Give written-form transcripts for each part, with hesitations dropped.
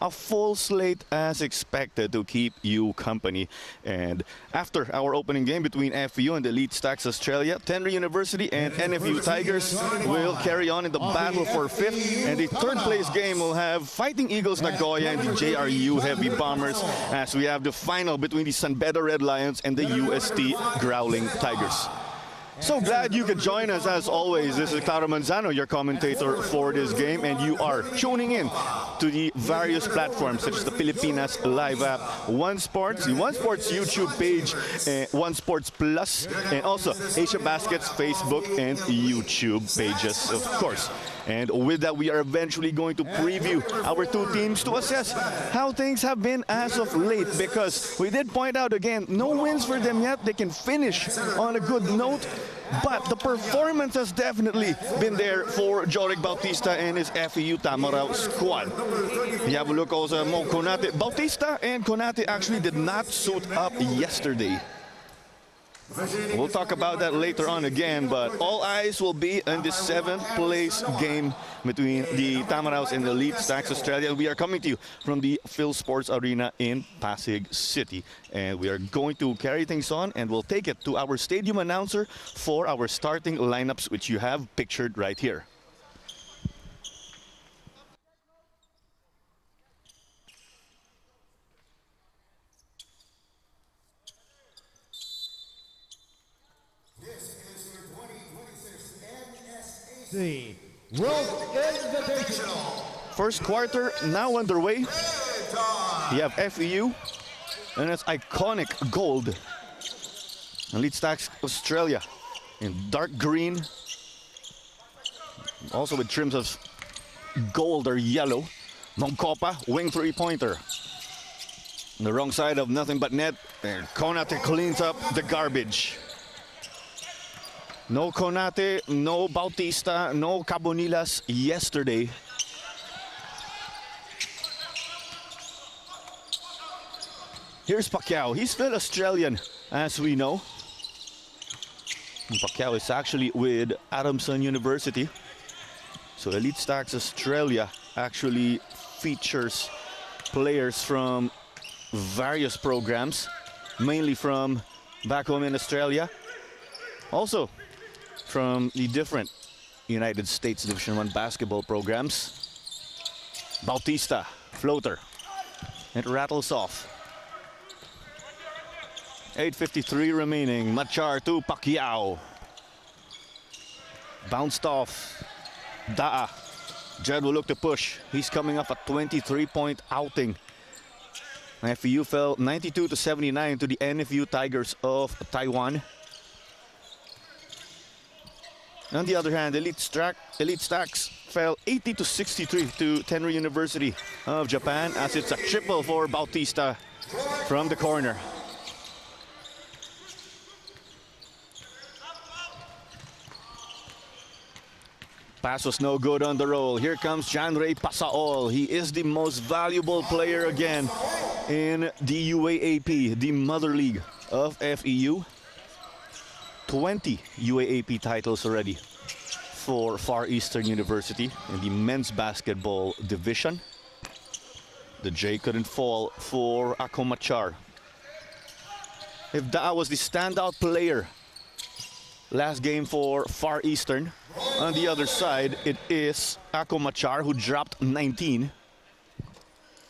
a full slate as expected to keep you company. And after our opening game between FEU and Elite Stacks Australia, Tenry University and NFU Tigers will carry on in the battle for 5th. And the third place game will have Fighting Eagles Nagoya and the JRU Heavy Bombers, as we have the final between the San Beda Red Lions and the UST Growling Tigers. So glad you could join us as always. This is Claro Manzano, your commentator for this game, and you are tuning in to the various platforms such as the Pilipinas Live app, One Sports, the One Sports YouTube page, One Sports Plus, and also Asiabasket's Facebook and YouTube pages, of course. And with that, we are eventually going to preview our two teams to assess how things have been as of late, because we did point out again, no wins for them yet. They can finish on a good note, but the performance has definitely been there for Joric Bautista and his FEU Tamaraws squad. You have a look also at Mo Konate. Bautista and Konate actually did not suit up yesterday. We'll talk about that later on again, but all eyes will be on the 7th place game between the Tamaraws and the Elite Stacks Australia. We are coming to you from the Phil Sports Arena in Pasig City. And we are going to carry things on, and we'll take it to our stadium announcer for our starting lineups, which you have pictured right here. The World Invitational. First quarter now underway. You have FEU, and it's iconic gold. Elite Stacks Australia in dark green, also with trims of gold or yellow. Mongkopa, wing three-pointer. On the wrong side of nothing but net, and Konate cleans up the garbage. No Konate, no Bautista, no Cabonilas yesterday. Here's Pacquiao. He's still Australian, as we know. And Pacquiao is actually with Adamson University. So Elite Stacks Australia actually features players from various programs, mainly from back home in Australia. Also from the different United States Division I basketball programs. Bautista, floater. It rattles off. 8:53 remaining. Machar to Pacquiao. Bounced off. Da'a. Jed will look to push. He's coming off a 23-point outing. FEU fell 92-79 to the NFU Tigers of Taiwan. On the other hand, Elite Stacks fell 80-63 to Tenry University of Japan, as it's a triple for Bautista from the corner. Pass was no good on the roll. Here comes Janray Pasaol. He is the most valuable player again in the UAAP, the mother league of FEU. 20 UAAP titles already for Far Eastern University in the men's basketball division. The J couldn't fall for Ako Machar. If Da'a was the standout player last game for Far Eastern, on the other side it is Ako Machar, who dropped 19.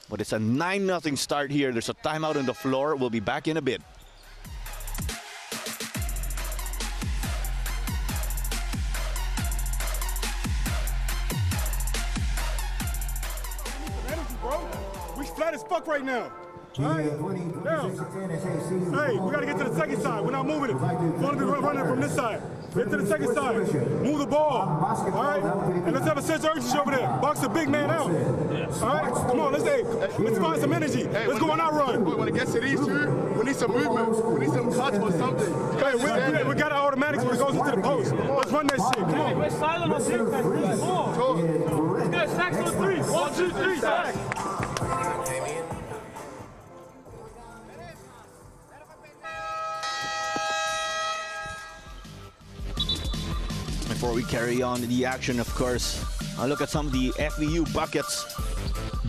But it's a 9-0 start here. There's a timeout on the floor. We'll be back in a bit. Flat as fuck right now. All right? Now, hey, we got to get to the second side. We're not moving it. We're going to be running from this side. Get to the second side. Move the ball. All right? And let's have a sense of urgency over there. Box the big man out. All right? Come on, let's find some energy. Let's go on our run. When it gets to these two, we need some movement. We need some cuts or something. Hey, we got our automatics when it goes into the post. Let's run that shit. Come on. We're silent on defense. Let's get sacks on 3. 1, 2, 3, sacks. Before we carry on the action, of course, I'll look at some of the FEU buckets.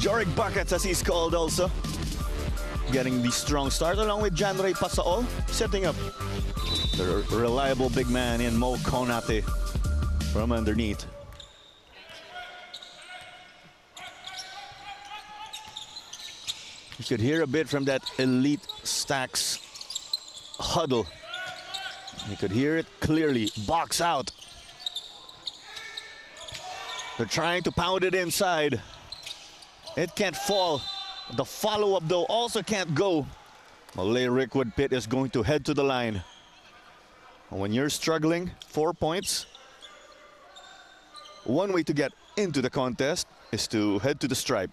Jorik Buckets, as he's called also, getting the strong start along with Janray Pasaol, setting up the reliable big man in Mo Konate from underneath. You could hear a bit from that Elite Stacks huddle. You could hear it clearly. Box out. They're trying to pound it inside. It can't fall. The follow-up, though, also can't go. Malay Rickwood Pitt is going to head to the line. When you're struggling, 4 points, one way to get into the contest is to head to the stripe.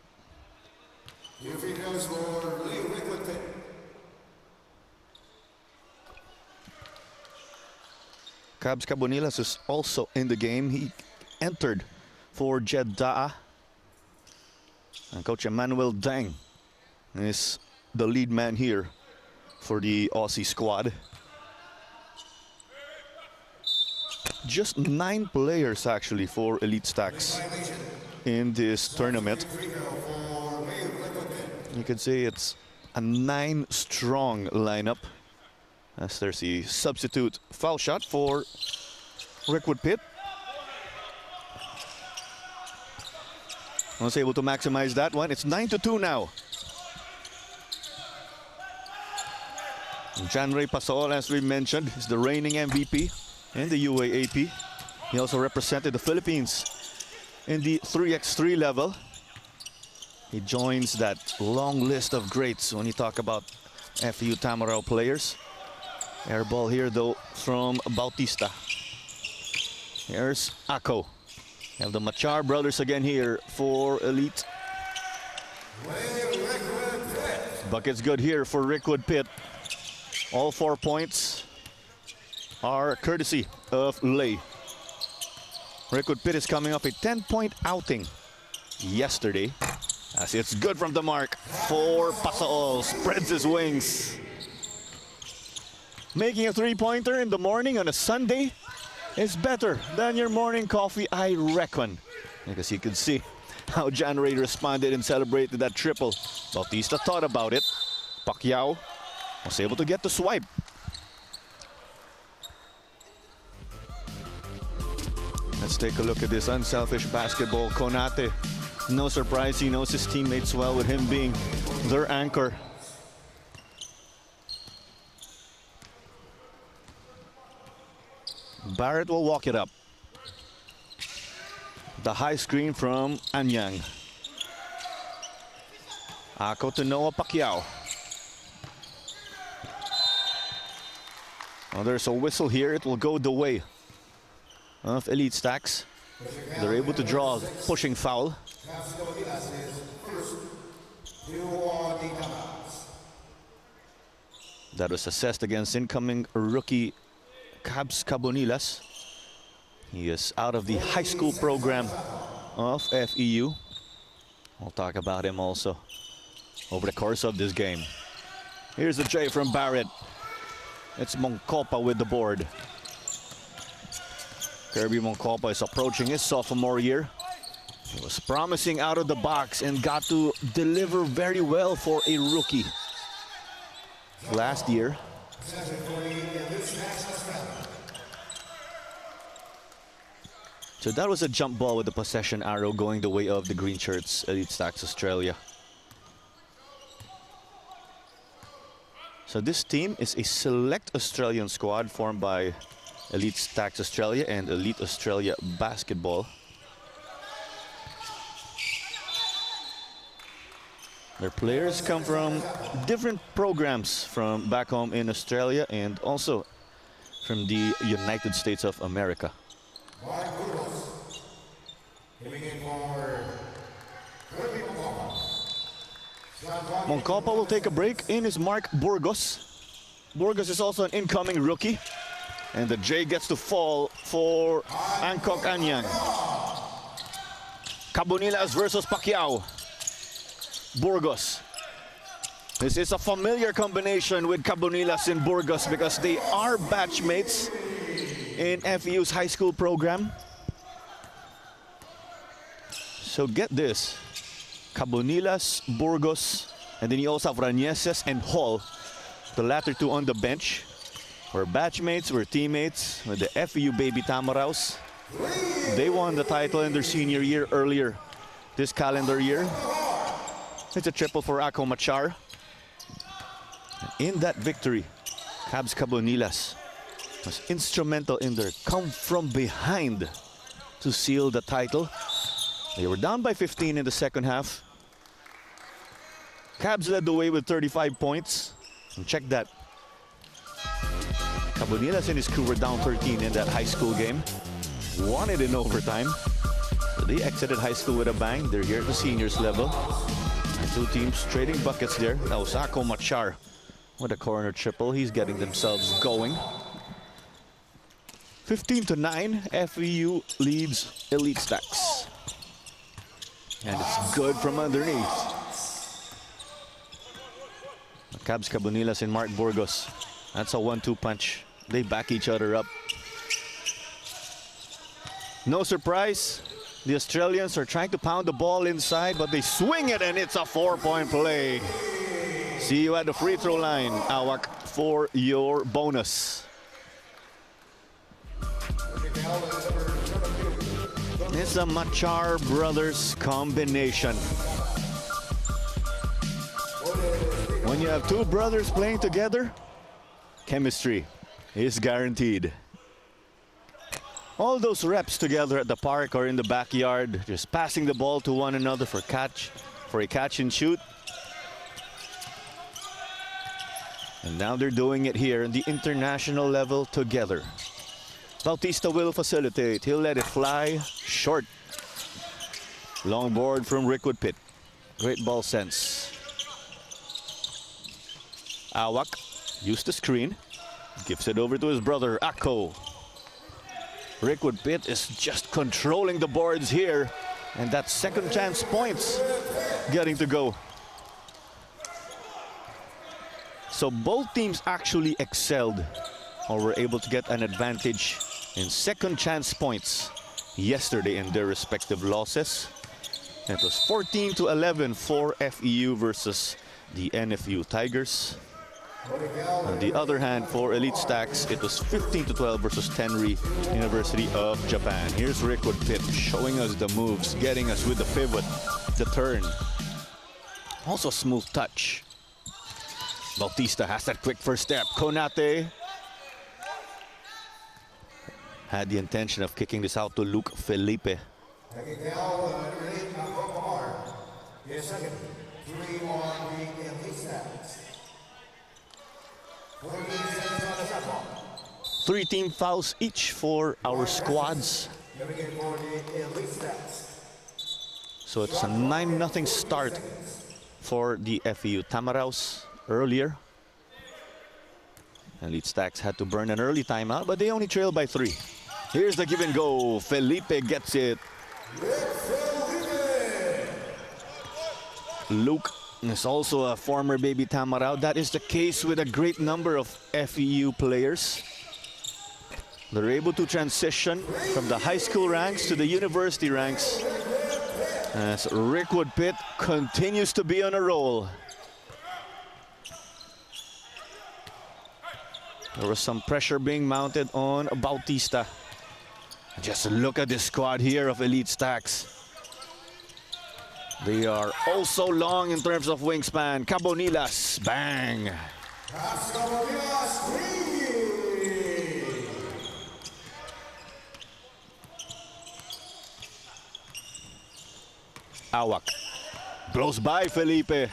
Cabs Cabonilas is also in the game. He entered for Jeddah. And Coach Emmanuel Dang is the lead man here for the Aussie squad. Just 9 players actually for Elite Stacks in this tournament. You could say it's a 9-strong lineup, as there's a substitute foul shot for Rickwood Pitt. Was able to maximize that one. It's 9-2 now. Janray Pasaol, as we mentioned, is the reigning MVP in the UAAP. He also represented the Philippines in the 3x3 level. He joins that long list of greats when you talk about FEU Tamaraws players. Air ball here, though, from Bautista. Here's Ako. We have the Machar brothers again here for Elite. Bucket's good here for Rickwood Pitt. All 4 points are courtesy of Lay. Rickwood Pitt is coming off a 10-point outing yesterday, as it's good from the mark for Pasaol. Spreads his wings. Making a 3-pointer in the morning on a Sunday is better than your morning coffee, I reckon. Because you can see how Janray responded and celebrated that triple. Bautista thought about it. Pacquiao was able to get the swipe. Let's take a look at this unselfish basketball. Konate, no surprise, he knows his teammates well, with him being their anchor. Barrett will walk it up. The high screen from Anyang. Ako to Noah Pacquiao. Well, there's a whistle here. It will go the way of Elite Stacks. They're able to draw a pushing foul. That was assessed against incoming rookie Cabs Cabonilas. He is out of the high school program of FEU. We'll talk about him also over the course of this game. Here's the J from Barrett. It's Moncopa with the board. Kirby Moncopa is approaching his sophomore year. He was promising out of the box and got to deliver very well for a rookie last year. So that was a jump ball with the possession arrow going the way of the green shirts, Elite Stacks Australia. So this team is a select Australian squad formed by Elite Stacks Australia and Elite Australia Basketball. Their players come from different programs from back home in Australia and also from the United States of America. Moncopa will take a break. In is Mark Burgos. Burgos is also an incoming rookie. And the J gets to fall for Angkok Anyang. Cabonilas versus Pacquiao. Burgos. This is a familiar combination with Cabonilas and Burgos because they are batchmates in FEU's high school program. So get this. Cabonilas, Burgos, and then you also have Ranieses and Hall. The latter two on the bench. We're batchmates, we're teammates with the FEU Baby Tamaraws. They won the title in their senior year earlier this calendar year. It's a triple for Ako Machar. In that victory, Cabs Cabonilas was instrumental in their come from behind to seal the title. They were down by 15 in the second half. Cabs led the way with 35 points. And check that. Cabonilas and his crew were down 13 in that high school game. Won it in overtime. So they exited high school with a bang. They're here at the seniors level. And two teams trading buckets there. That was Ako Machar with a corner triple. He's getting themselves going. 15-9, FEU leads Elite Stacks. And it's good from underneath. Cabs Cabonilas and Mark Burgos. That's a 1-2 punch. They back each other up. No surprise, the Australians are trying to pound the ball inside, but they swing it and it's a 4-point play. See you at the free throw line, Awak, for your bonus. It's a Machar brothers combination. When you have two brothers playing together, chemistry is guaranteed. All those reps together at the park or in the backyard, just passing the ball to one another for a catch and shoot. And now they're doing it here in the international level together. Bautista will facilitate. He'll let it fly short. Long board from Rickwood Pitt. Great ball sense. Awak used the screen. Gives it over to his brother, Ako. Rickwood Pitt is just controlling the boards here. And that second chance points getting to go. So both teams actually excelled or were able to get an advantage in second chance points yesterday in their respective losses. And it was 14-11 for FEU versus the NFU Tigers. On the other hand, for Elite Stacks, it was 15-12 versus Tenri University of Japan. Here's Rickwood Pitt showing us the moves, getting us with the pivot, the turn. Also smooth touch. Bautista has that quick first step. Konate had the intention of kicking this out to Luke Felipe. Three team fouls each for our squads. So it's a 9-0 start for the FEU Tamaraws earlier. Elite Stacks had to burn an early timeout, but they only trailed by 3. Here's the give and go. Felipe gets it. Luke is also a former Baby Tamaraw. That is the case with a great number of FEU players. They're able to transition from the high school ranks to the university ranks as Rickwood Pitt continues to be on a roll. There was some pressure being mounted on Bautista. Just look at this squad here of Elite Stacks. They are also long in terms of wingspan. Cabonilas, bang. Awak blows by Felipe.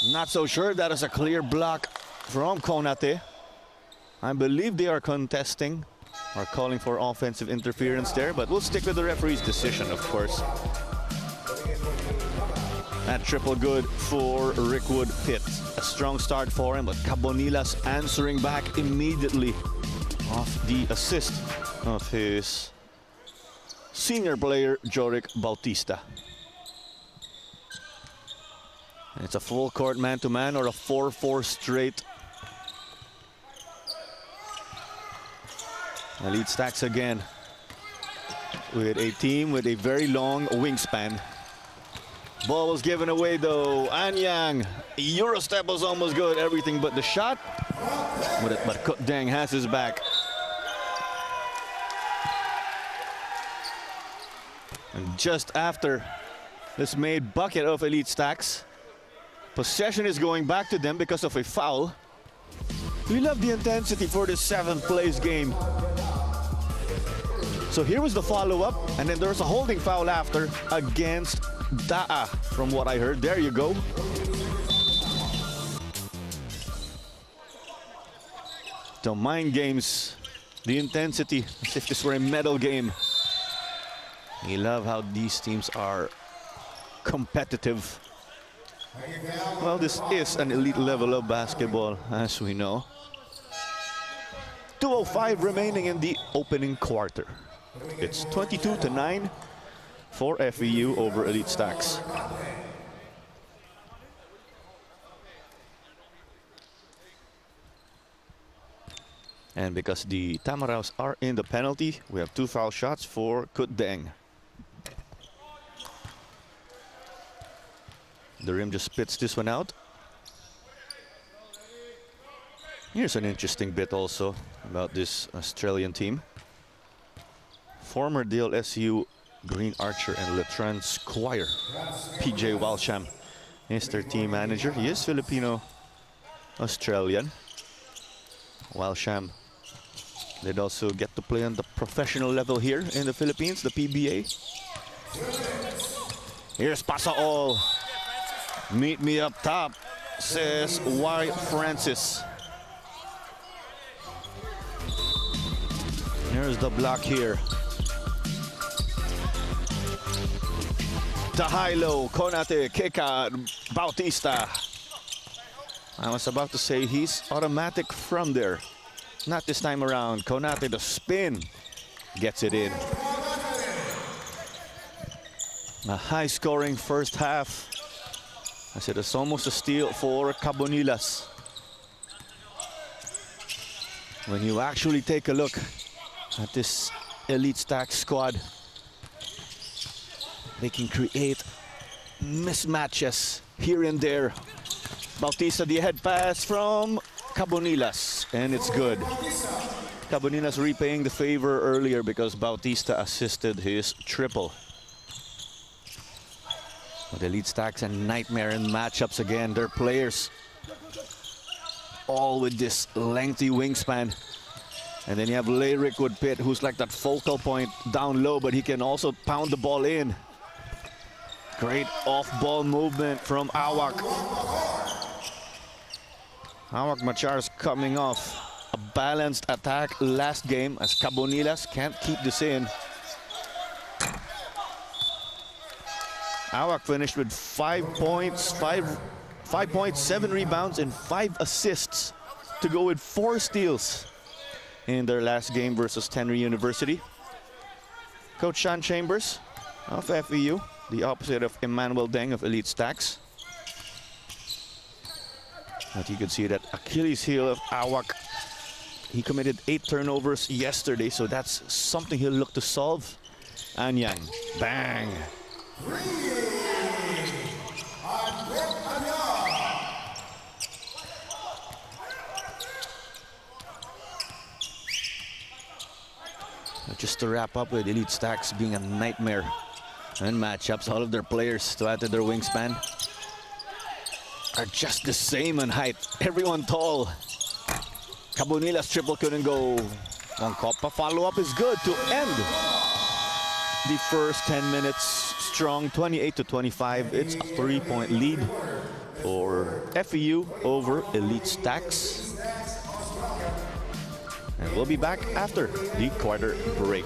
Not so sure that is a clear block from Konate. I believe they are contesting or calling for offensive interference there, but we'll stick with the referee's decision, of course. That triple good for Rickwood Pitt. A strong start for him, but Cabonilas answering back immediately off the assist of his senior player, Jorik Bautista. And it's a full court man-to-man or a 4-4 straight. Elite Stacks again with a team with a very long wingspan. Ball was given away though. Anyang, Eurostep was almost good, everything but the shot. But Kut Deng has his back. And just after this made bucket of Elite Stacks, possession is going back to them because of a foul. We love the intensity for this 7th place game. So here was the follow-up, and then there's a holding foul after against Daa, from what I heard. There you go. The mind games, the intensity, as if this were a medal game. We love how these teams are competitive. Well, this is an elite level of basketball, as we know. 2:05 remaining in the opening quarter. It's 22-9 for FEU over Elite Stacks. And because the Tamaraws are in the penalty, we have 2 foul shots for Kut Deng. The rim just spits this one out. Here's an interesting bit also about this Australian team. Former DLSU Green Archer and Letran Squire, PJ Walsham, is their team manager. He is Filipino-Australian. Walsham did also get to play on the professional level here in the Philippines, the PBA. Here's Pasaol. Meet me up top, says Y. Francis. Here's the block here. Tahilo, Konate, Keka, Bautista. I was about to say he's automatic from there. Not this time around. Konate, the spin, gets it in. A high-scoring first half. I said it's almost a steal for Cabonilas. When you actually take a look at this Elite Stack squad, they can create mismatches here and there. Bautista, the head pass from Cabonilas, and it's good. Cabonilas repaying the favor earlier because Bautista assisted his triple. But Elite Stacks and nightmare in matchups again. Their players all with this lengthy wingspan. And then you have Lyric with Pitt, who's like that focal point down low, but he can also pound the ball in. Great off-ball movement from Awak. Awak Machar's coming off a balanced attack last game as Cabonilas can't keep this in. Awak finished with 5 points, 5.7 rebounds, and 5 assists to go with 4 steals in their last game versus Tenry University. Coach Sean Chambers of FEU, the opposite of Emmanuel Deng of Elite Stacks. But you can see that Achilles heel of Awak. He committed 8 turnovers yesterday, so that's something he'll look to solve. Anyang, bang. Just to wrap up with Elite Stacks being a nightmare in matchups, all of their players to add to their wingspan are just the same in height. Everyone tall. Cabonilas triple couldn't go. One Copa follow-up is good to end the first 10 minutes strong, 28-25. It's a 3-point lead for FEU over Elite Stacks. And we'll be back after the quarter break.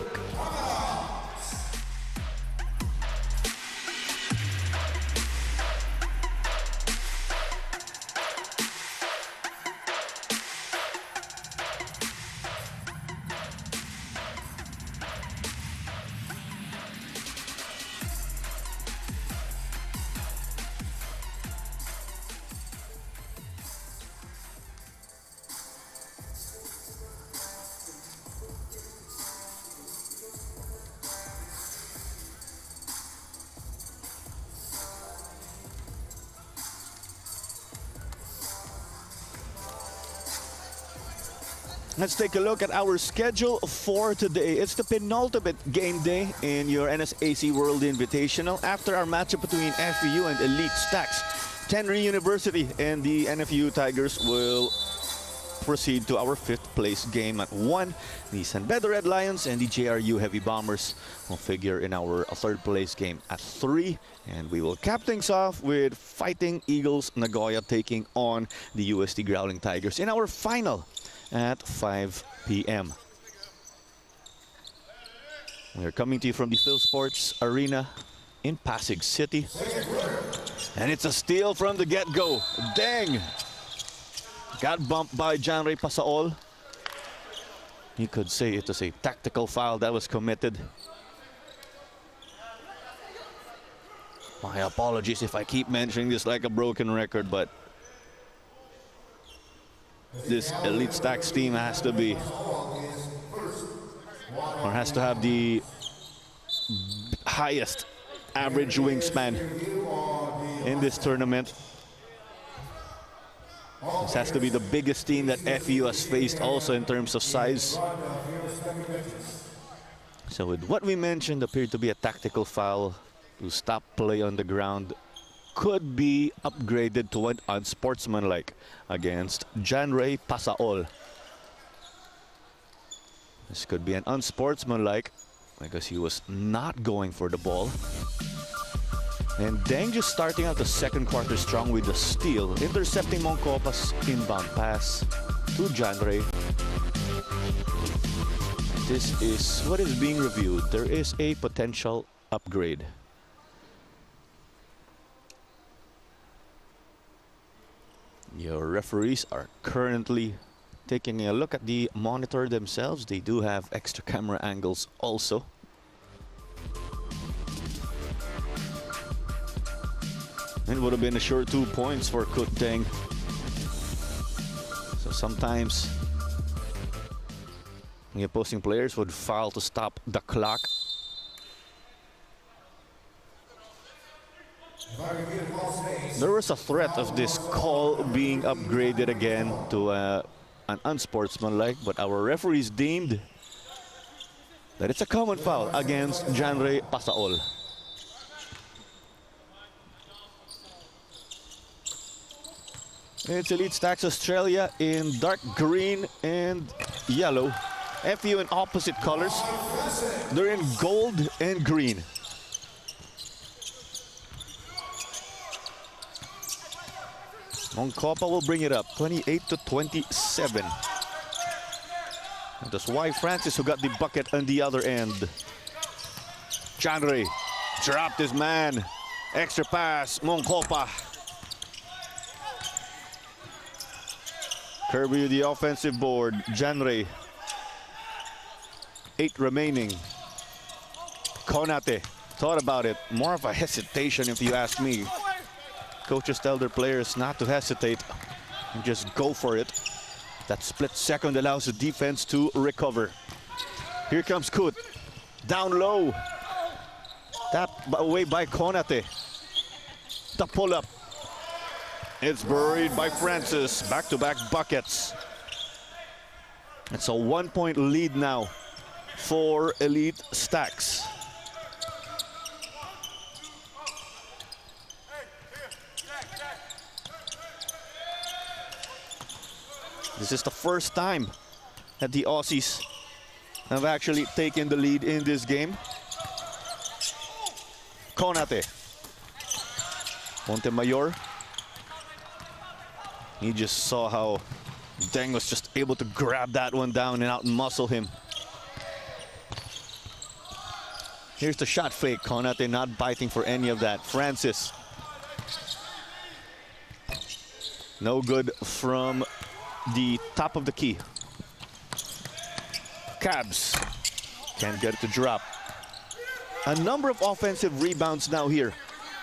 Let's take a look at our schedule for today. It's the penultimate game day in your NSAC World Invitational. After our matchup between FEU and Elite Stacks, Tenry University and the NFU Tigers will proceed to our 5th place game at 1. The San Pedro Red Lions and the JRU Heavy Bombers will figure in our 3rd place game at 3. And we will cap things off with Fighting Eagles Nagoya taking on the UST Growling Tigers in our final at 5 p.m. We are coming to you from the Phil Sports Arena in Pasig City. And it's a steal from the get-go. Dang! Got bumped by Janray Pasaol. You could say it was a tactical foul that was committed. My apologies if I keep mentioning this like a broken record, but this Elite Stacks team has to be, or has to have the highest average wingspan in this tournament. This has to be the biggest team that FEU has faced also in terms of size. So with what we mentioned appeared to be a tactical foul to stop play on the ground, could be upgraded to an unsportsmanlike against Janray Pasaol. This could be an unsportsmanlike because he was not going for the ball. And Deng just starting out the 2nd quarter strong with the steal, intercepting Moncopa's inbound pass to Janray. This is what is being reviewed. There is a potential upgrade. Your referees are currently taking a look at the monitor themselves. They do have extra camera angles also. It would have been a sure 2 points for Kut Deng. So sometimes the opposing players would foul to stop the clock. There was a threat of this call being upgraded again to an unsportsmanlike, but our referees deemed that it's a common foul against Janray Pasaol. It's Elite Stacks Australia in dark green and yellow. FEU in opposite colors. They're in gold and green. Moncopa will bring it up, 28-27. That's Y Francis who got the bucket on the other end. Janray dropped his man. Extra pass, Moncopa. Kirby the offensive board, Janray. 8 remaining. Konate thought about it. More of a hesitation if you ask me. Coaches tell their players not to hesitate and just go for it. That split second allows the defense to recover. Here comes Kut. Down low. Tapped away by Konate. The pull-up. It's buried by Francis. Back-to-back buckets. It's a 1-point lead now for Elite Stacks. This is the first time that the Aussies have actually taken the lead in this game. Konate. Montemayor. He just saw how Deng was just able to grab that one down and out-muscle him. Here's the shot fake. Konate not biting for any of that. Francis. No good from the top of the key. Cabs can't get it to drop. A number of offensive rebounds now here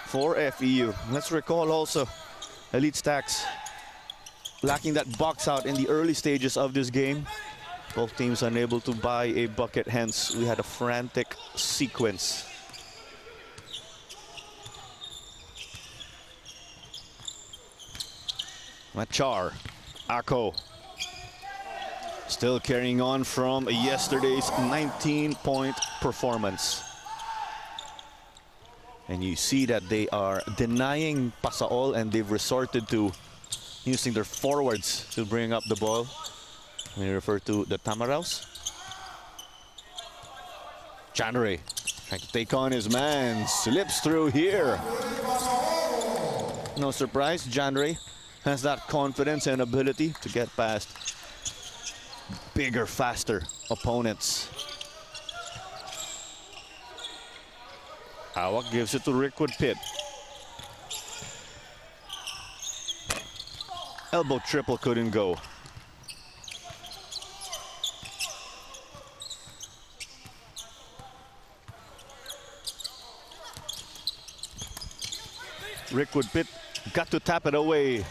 for FEU. Let's recall also Elite Stacks lacking that box out in the early stages of this game. Both teams unable to buy a bucket, hence we had a frantic sequence. Machar, Ako. Still carrying on from yesterday's 19-point performance. And you see that they are denying Pasaol and they've resorted to using their forwards to bring up the ball. We refer to the Tamaraws. Janre trying to take on his man, slips through here. No surprise, Janre has that confidence and ability to get past bigger, faster opponents. Awak gives it to Rickwood Pitt. Elbow triple couldn't go. Rickwood Pitt got to tap it away.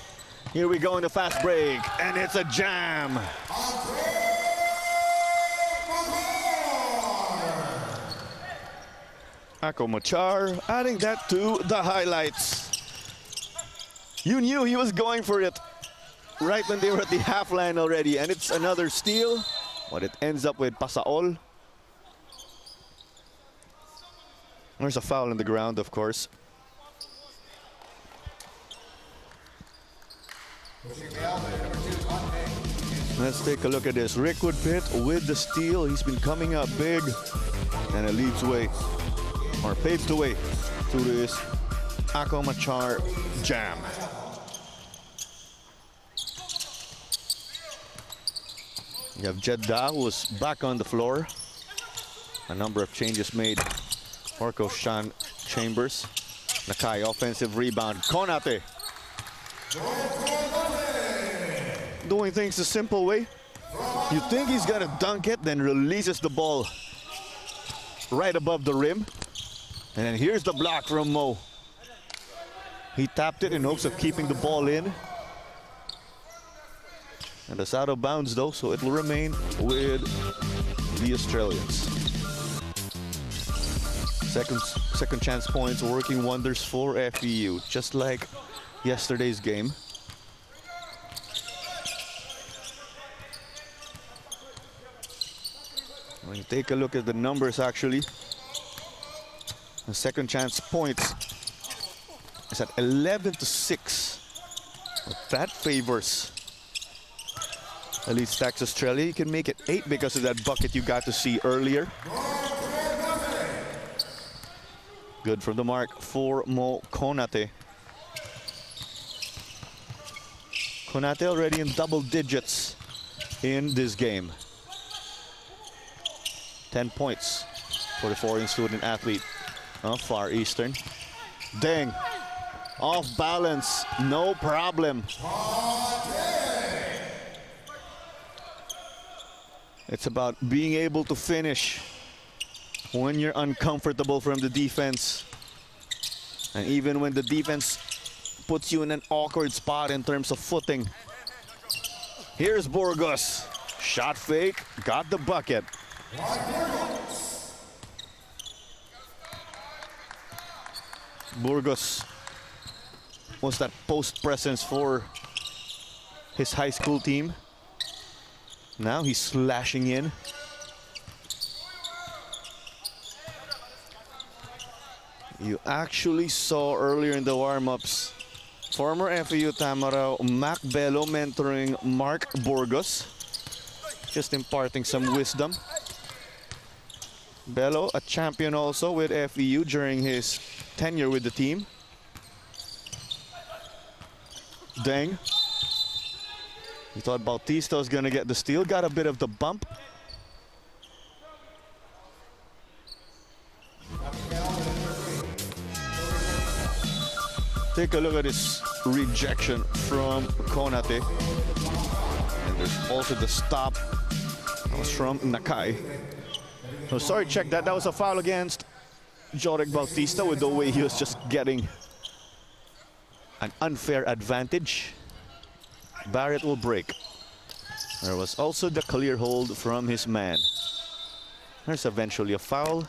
Here we go in the fast break, and it's a jam. Ako Machar adding that to the highlights. You knew he was going for it right when they were at the half line already, and it's another steal, but it ends up with Pasaol. There's a foul on the ground, of course. Let's take a look at this. Rickwood Pitt with the steal. He's been coming up big, and it leads way, or paves the way to this Ako Machar jam. You have Jeddah, who was back on the floor. A number of changes made. Orko Shan Chambers. Nakai, offensive rebound. Konate. Doing things the simple way. You think he's gonna dunk it, then releases the ball right above the rim. And then here's the block from Mo. He tapped it in hopes of keeping the ball in. And it's out of bounds though, so it will remain with the Australians. Second chance points working wonders for FEU, just like yesterday's game. When you take a look at the numbers, actually, the second chance points is at 11-6. But that favors Elite Stacks Australia. You can make it 8 because of that bucket you got to see earlier. Good from the mark for Mo Konate. Konate already in double digits in this game. 10 points for the foreign student athlete of Far Eastern. Dang, off balance, no problem. It's about being able to finish when you're uncomfortable from the defense. And even when the defense puts you in an awkward spot in terms of footing. Here's Burgos. Shot fake, got the bucket. Burgos was that post presence for his high school team. Now he's slashing in. You actually saw earlier in the warm-ups former FEU Tamaraw Mac Bello mentoring Mark Burgos, just imparting some wisdom. Bello, a champion also with FEU during his tenure with the team. Dang. You thought Bautista was gonna get the steal, got a bit of the bump. Take a look at his rejection from Konate. And there's also the stop. That was from Nakai. Oh, sorry, check that. That was a foul against Jorek Bautista with the way he was just getting an unfair advantage. Barrett will break. There was also the clear hold from his man. There's eventually a foul.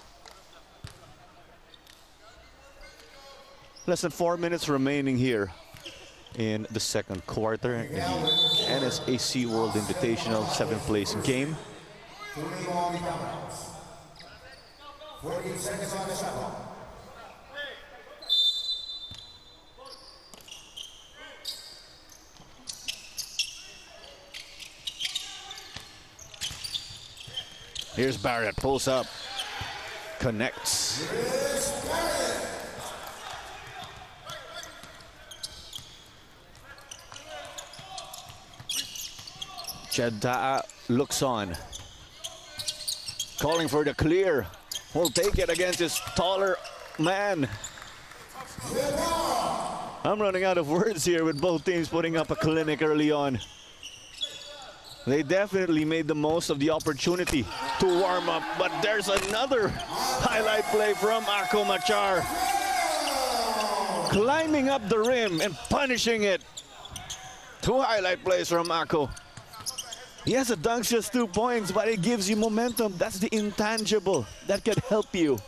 Less than 4 minutes remaining here in the second quarter in the NSAC World Invitational 7th place game. 14 seconds on the shot. Here's Barrett, pulls up, connects. Jeddah looks on, calling for the clear. Will take it against his taller man. I'm running out of words here with both teams putting up a clinic early on. They definitely made the most of the opportunity to warm up, but there's another highlight play from Ako Machar. Climbing up the rim and punishing it. 2 highlight plays from Ako. Yes, a dunk's just 2 points, but it gives you momentum. That's the intangible that can help you.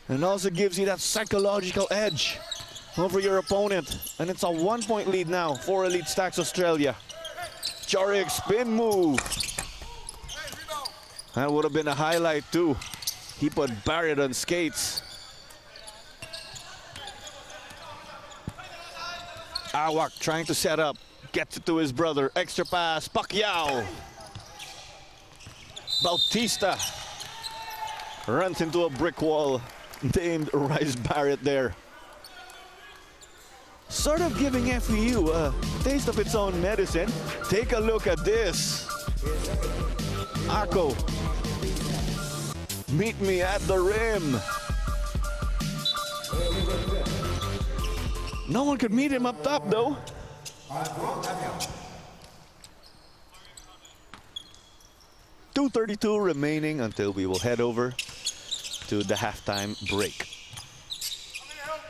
And also gives you that psychological edge over your opponent. And it's a 1-point lead now for Elite Stacks Australia. Jorik spin move. That would have been a highlight too. He put Barrett on skates. Awak trying to set up. Gets it to his brother. Extra pass. Pacquiao. Bautista runs into a brick wall. Named Rice Barrett there. Sort of giving FEU a taste of its own medicine. Take a look at this. Ako. Meet me at the rim. No one could meet him up top though. 2:32 remaining until we will head over to the halftime break.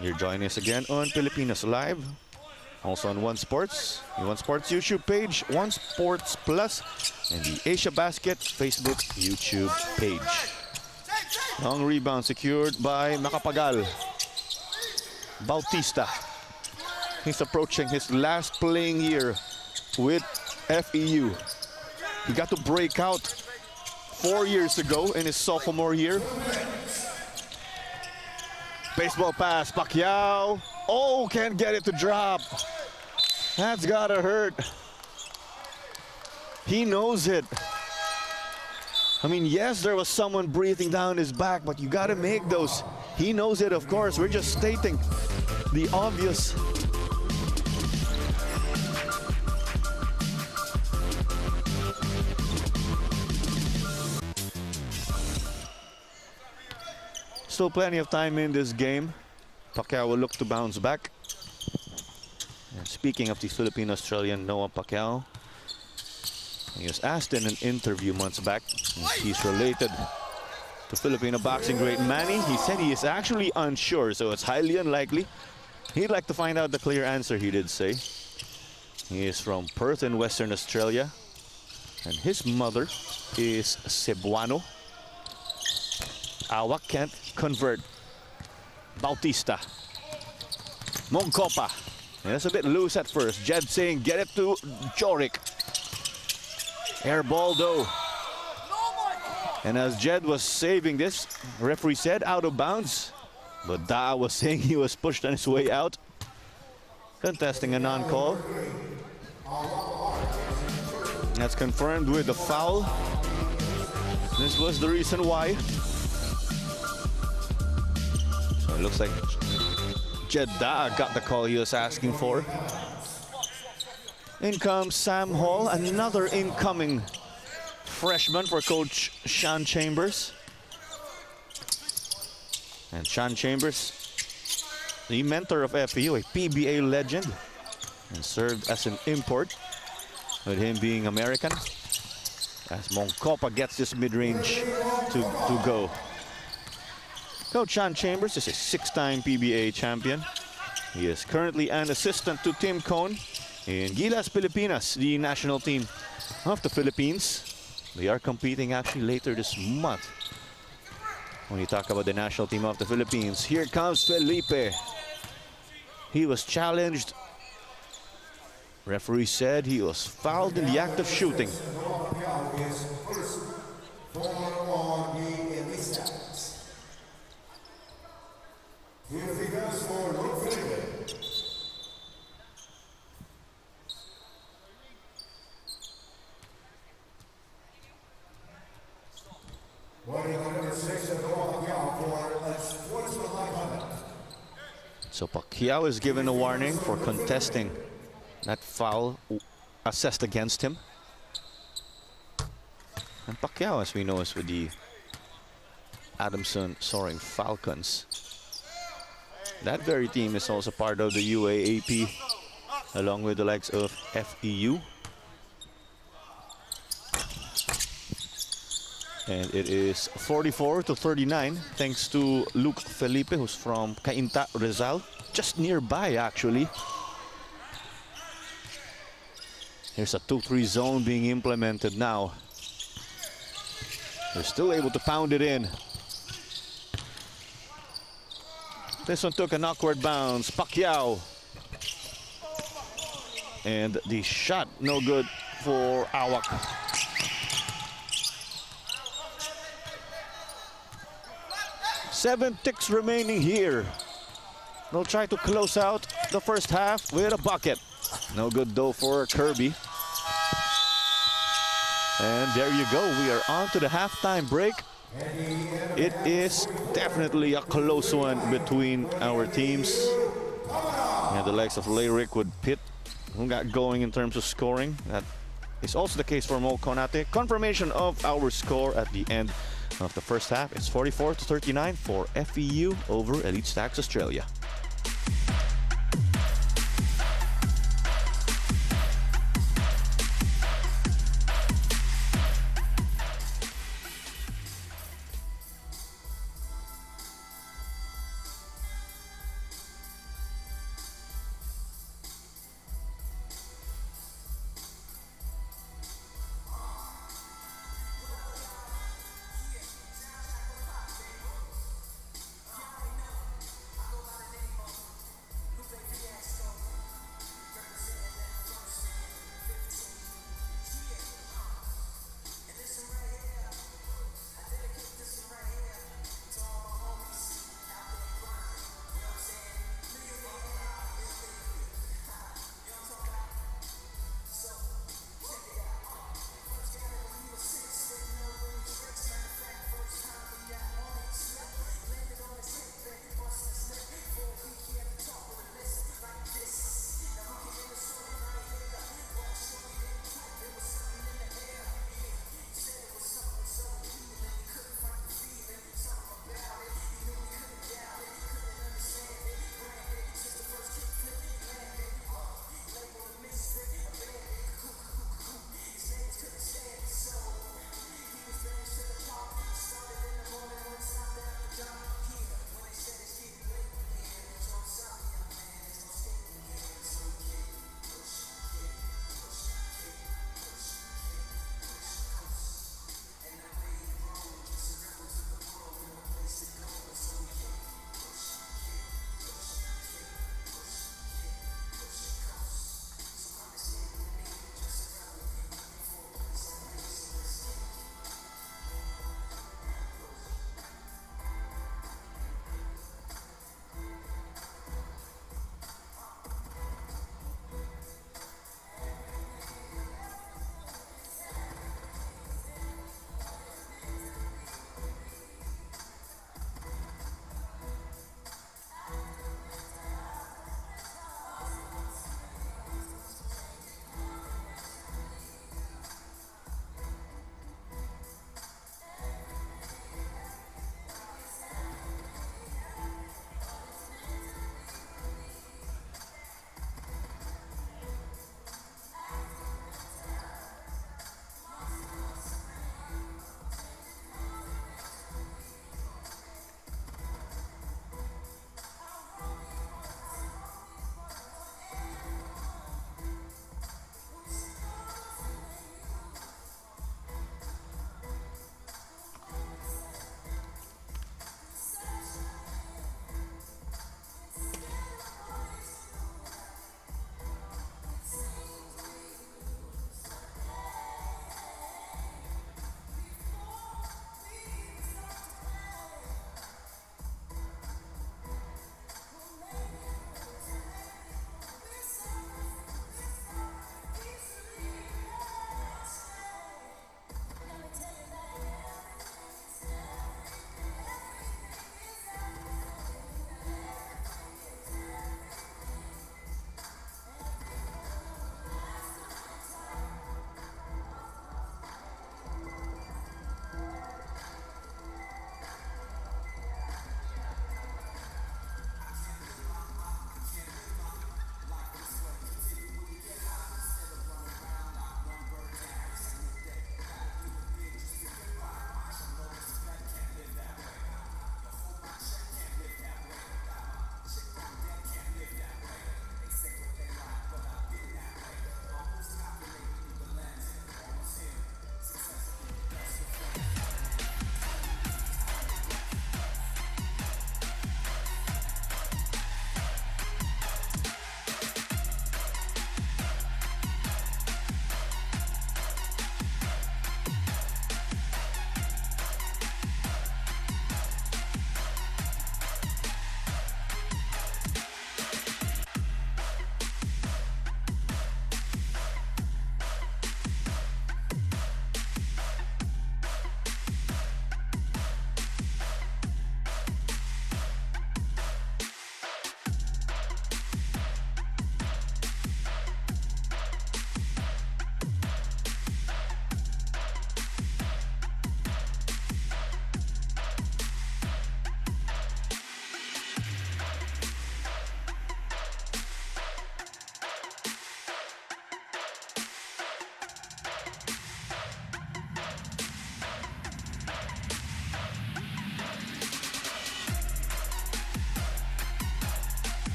You're joining us again on Pilipinas Live, also on One Sports, the One Sports YouTube page, One Sports Plus, and the Asiabasket Facebook YouTube page. Long rebound secured by Macapagal. Bautista. He's approaching his last playing year with FEU. He got to break out 4 years ago in his sophomore year. Baseball pass, Pacquiao. Oh, can't get it to drop. That's gotta hurt. He knows it. I mean, yes, there was someone breathing down his back, but you gotta make those. He knows it, of course. We're just stating the obvious. Still plenty of time in this game. Pacquiao will look to bounce back. And speaking of the Filipino-Australian Noah Pacquiao, he was asked in an interview months back if he's related to Filipino boxing great Manny. He said he is actually unsure, so it's highly unlikely. He'd like to find out the clear answer, he did say. He is from Perth in Western Australia, and his mother is Cebuano. Awak can't convert. Bautista. Mongkopa. And it's a bit loose at first. Jed saying, get it to Jorik. Air ball though. And as Jed was saving this, referee said out of bounds. But Da was saying he was pushed on his way out. Contesting a non-call. That's confirmed with a foul. This was the reason why. So it looks like Jeddah got the call he was asking for. In comes Sam Hall, another incoming freshman for Coach Sean Chambers. And Sean Chambers, the mentor of FEU, a PBA legend, and served as an import, with him being American. As Mongkopa gets this mid-range to go. Coach Sean Chambers is a 6-time PBA champion. He is currently an assistant to Tim Cone in Gilas Pilipinas, the national team of the Philippines. They are competing actually later this month. When you talk about the national team of the Philippines, here comes Felipe. He was challenged Referee said he was fouled in the act of shooting. So Pacquiao is given a warning for contesting that foul assessed against him. And Pacquiao, as we know, is with the Adamson Soaring Falcons. That very team is also part of the UAAP, along with the likes of FEU. And it is 44-39, thanks to Luke Felipe, who's from Cainta, Rizal, just nearby actually. Here's a 2-3 zone being implemented now. They're still able to pound it in. This one took an awkward bounce. Pacquiao. And the shot no good for Awak. Seven ticks remaining here. They'll try to close out the first half with a bucket. No good though for Kirby. And there you go. We are on to the halftime break. It is definitely a close one between our teams. And the likes of Lyric with Pitt, who got going in terms of scoring. That is also the case for Mo Konate. Confirmation of our score at the end of the first half. It's 44-39 for FEU over Elite Stacks Australia.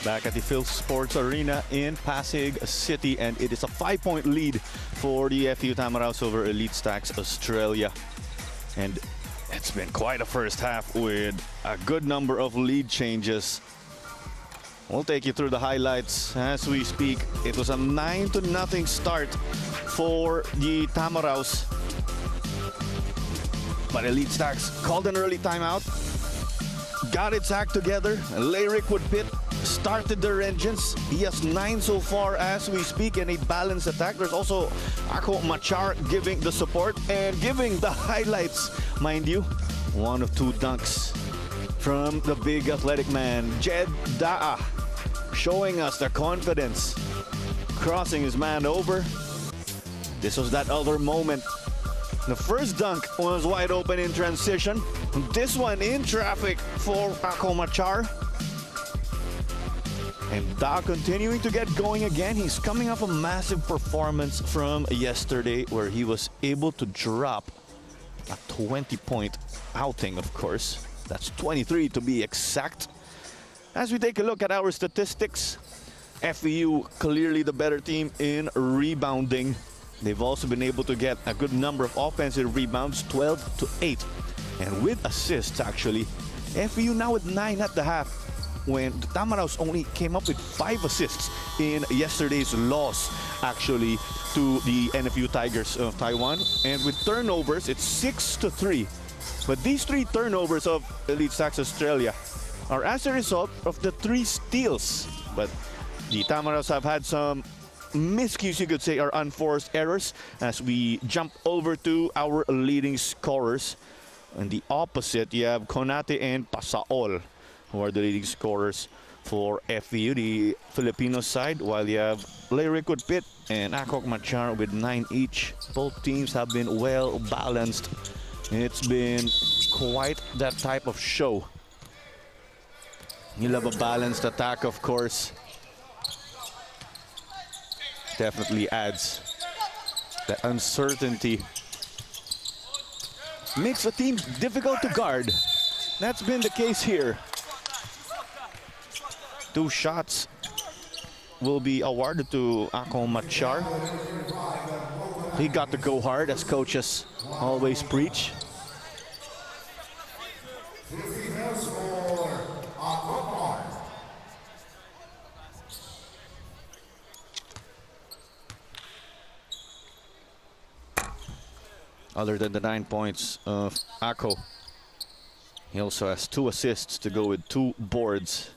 Back at the Phil Sports Arena in Pasig City, and it is a 5-point lead for the FEU Tamaraws over Elite Stacks Australia. And it's been quite a first half with a good number of lead changes. We'll take you through the highlights as we speak. It was a 9-0 start for the Tamaraws, but Elite Stacks called an early timeout, got its act together. Lyric with Pitt started their engines. He has 9 so far as we speak in a balanced attack. There's also Ako Machar giving the support and giving the highlights, mind you. 1 of 2 dunks from the big athletic man, Jed Da'a, showing us the confidence, crossing his man over. This was that other moment. The first dunk was wide open in transition. This one in traffic for Ako Machar. And Da continuing to get going again. He's coming off a massive performance from yesterday where he was able to drop a 20-point outing, of course. That's 23 to be exact. As we take a look at our statistics, FEU clearly the better team in rebounding. They've also been able to get a good number of offensive rebounds, 12 to 8. And with assists, actually, FEU now with 9 at the half, when the Tamaraws only came up with 5 assists in yesterday's loss, actually, to the NFU Tigers of Taiwan. And with turnovers, it's 6 to 3. But these 3 turnovers of Elite Stacks Australia are as a result of the 3 steals. But the Tamaraws have had some miscues, you could say, or unforced errors, as we jump over to our leading scorers. On the opposite, you have Konate and Pasaol, who are the leading scorers for FEU, the Filipino side, while you have Lyric with Pitt and Akok Machar with 9 each. Both teams have been well balanced. It's been quite that type of show. You love a balanced attack, of course. Definitely adds that uncertainty. Makes the team difficult to guard. That's been the case here. 2 shots will be awarded to Ako Machar. He got to go hard, as coaches always preach. Other than the 9 points of Ako, he also has 2 assists to go with 2 boards.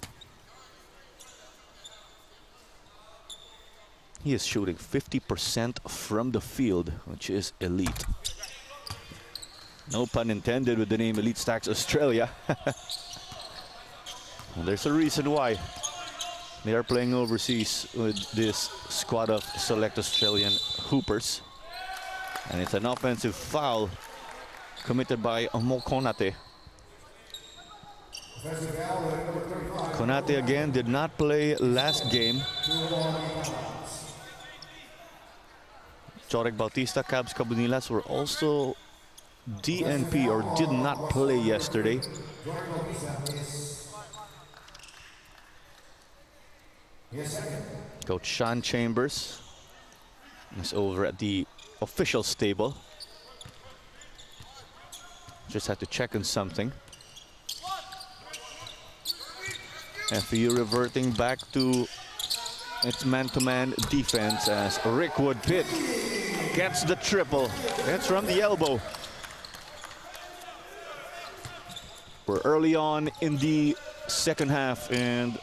He is shooting 50% from the field, which is elite. No pun intended with the name Elite Stacks Australia. Well, there's a reason why they are playing overseas with this squad of select Australian hoopers. And it's an offensive foul committed by Mo Konate. Konate again did not play last game. Chorek Bautista, Cabs Cabunilas were also DNP or did not play yesterday. Coach Sean Chambers is over at the official stable. Just had to check on something. FEU reverting back to its man-to-man defense as Rickwood Pitt gets the triple. It's from the elbow. We're early on in the second half, and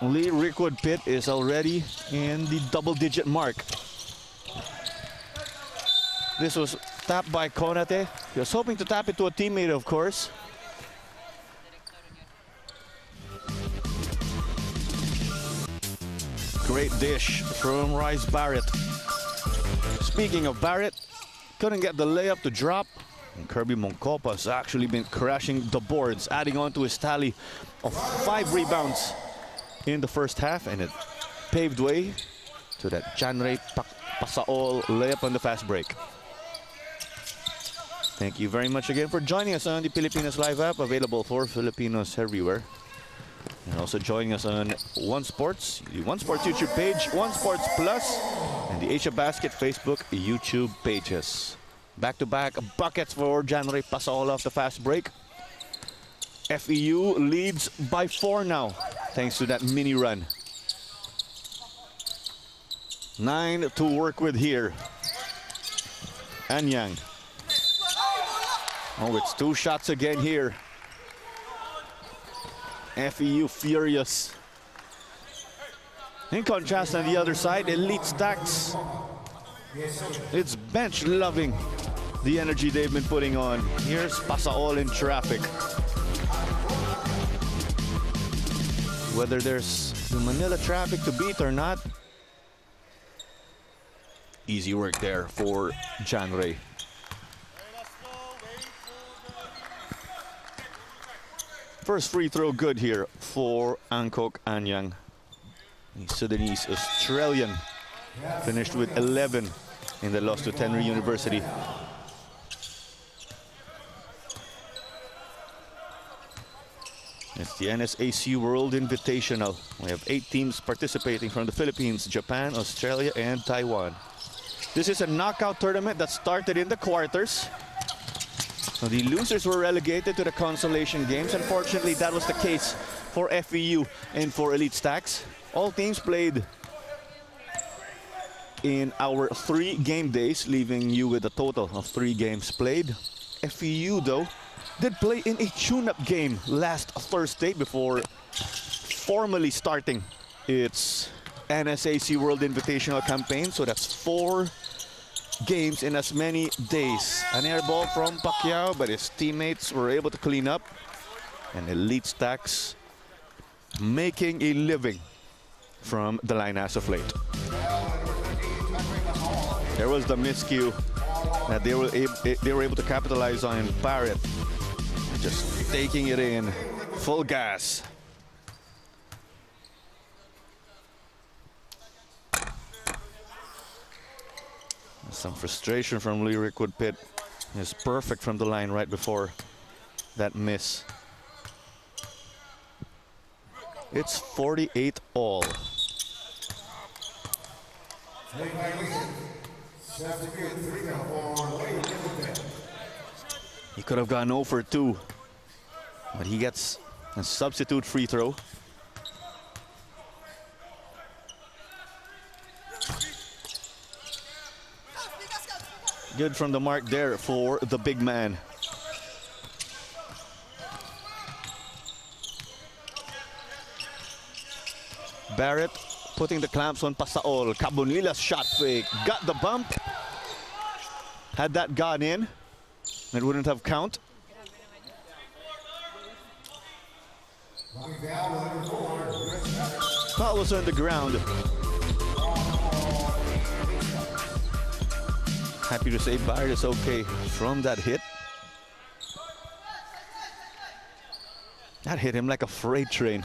Lee Rickwood Pitt is already in the double-digit mark. This was tapped by Konate. He was hoping to tap it to a teammate, of course. Great dish from Rice Barrett. Speaking of Barrett, couldn't get the layup to drop. And Kirby Moncopa has actually been crashing the boards, adding on to his tally of 5 rebounds in the first half, and it paved way to that Janray Pasaol layup on the fast break. Thank you very much again for joining us on the Pilipinas Live app, available for Filipinos everywhere. And also joining us on One Sports, the One Sports YouTube page, One Sports Plus, and the Asiabasket Facebook YouTube pages. Back-to-back buckets for January Pasaol off the fast break. FEU leads by 4 now, thanks to that mini run. 9 to work with here. Anyang. Oh, it's 2 shots again here. FEU furious. In contrast, on the other side, Elite Stacks. It's bench loving the energy they've been putting on. Here's Pasaol in traffic. Whether there's the Manila traffic to beat or not, easy work there for January. First free throw good here for Angkok Anyang. The Sudanese Australian finished with 11 in the loss to Tenry University. It's the NSAC World Invitational. We have 8 teams participating from the Philippines, Japan, Australia, and Taiwan. This is a knockout tournament that started in the quarters. So the losers were relegated to the consolation games. Unfortunately, that was the case for FEU and for Elite Stacks. All teams played in our 3 game days, leaving you with a total of 3 games played. FEU, though, did play in a tune-up game last Thursday before formally starting its NSAC World Invitational campaign. So that's 4 games in as many days. An air ball from Pacquiao, but his teammates were able to clean up. And Elite Stacks making a living from the line as of late. There was the miscue that they were able to capitalize on. Barrett just taking it in full gas. Some frustration from Lyric Woodpit. Is perfect from the line right before that miss. It's 48 all. He could have gone 0 for 2, but he gets a substitute free throw. Good from the mark there for the big man. Barrett putting the clamps on Pasaol. Cabonila's shot fake. Got the bump. Had that gone in, it wouldn't have count. Foul was on the ground. Happy to say Barrett is okay from that hit. That hit him like a freight train.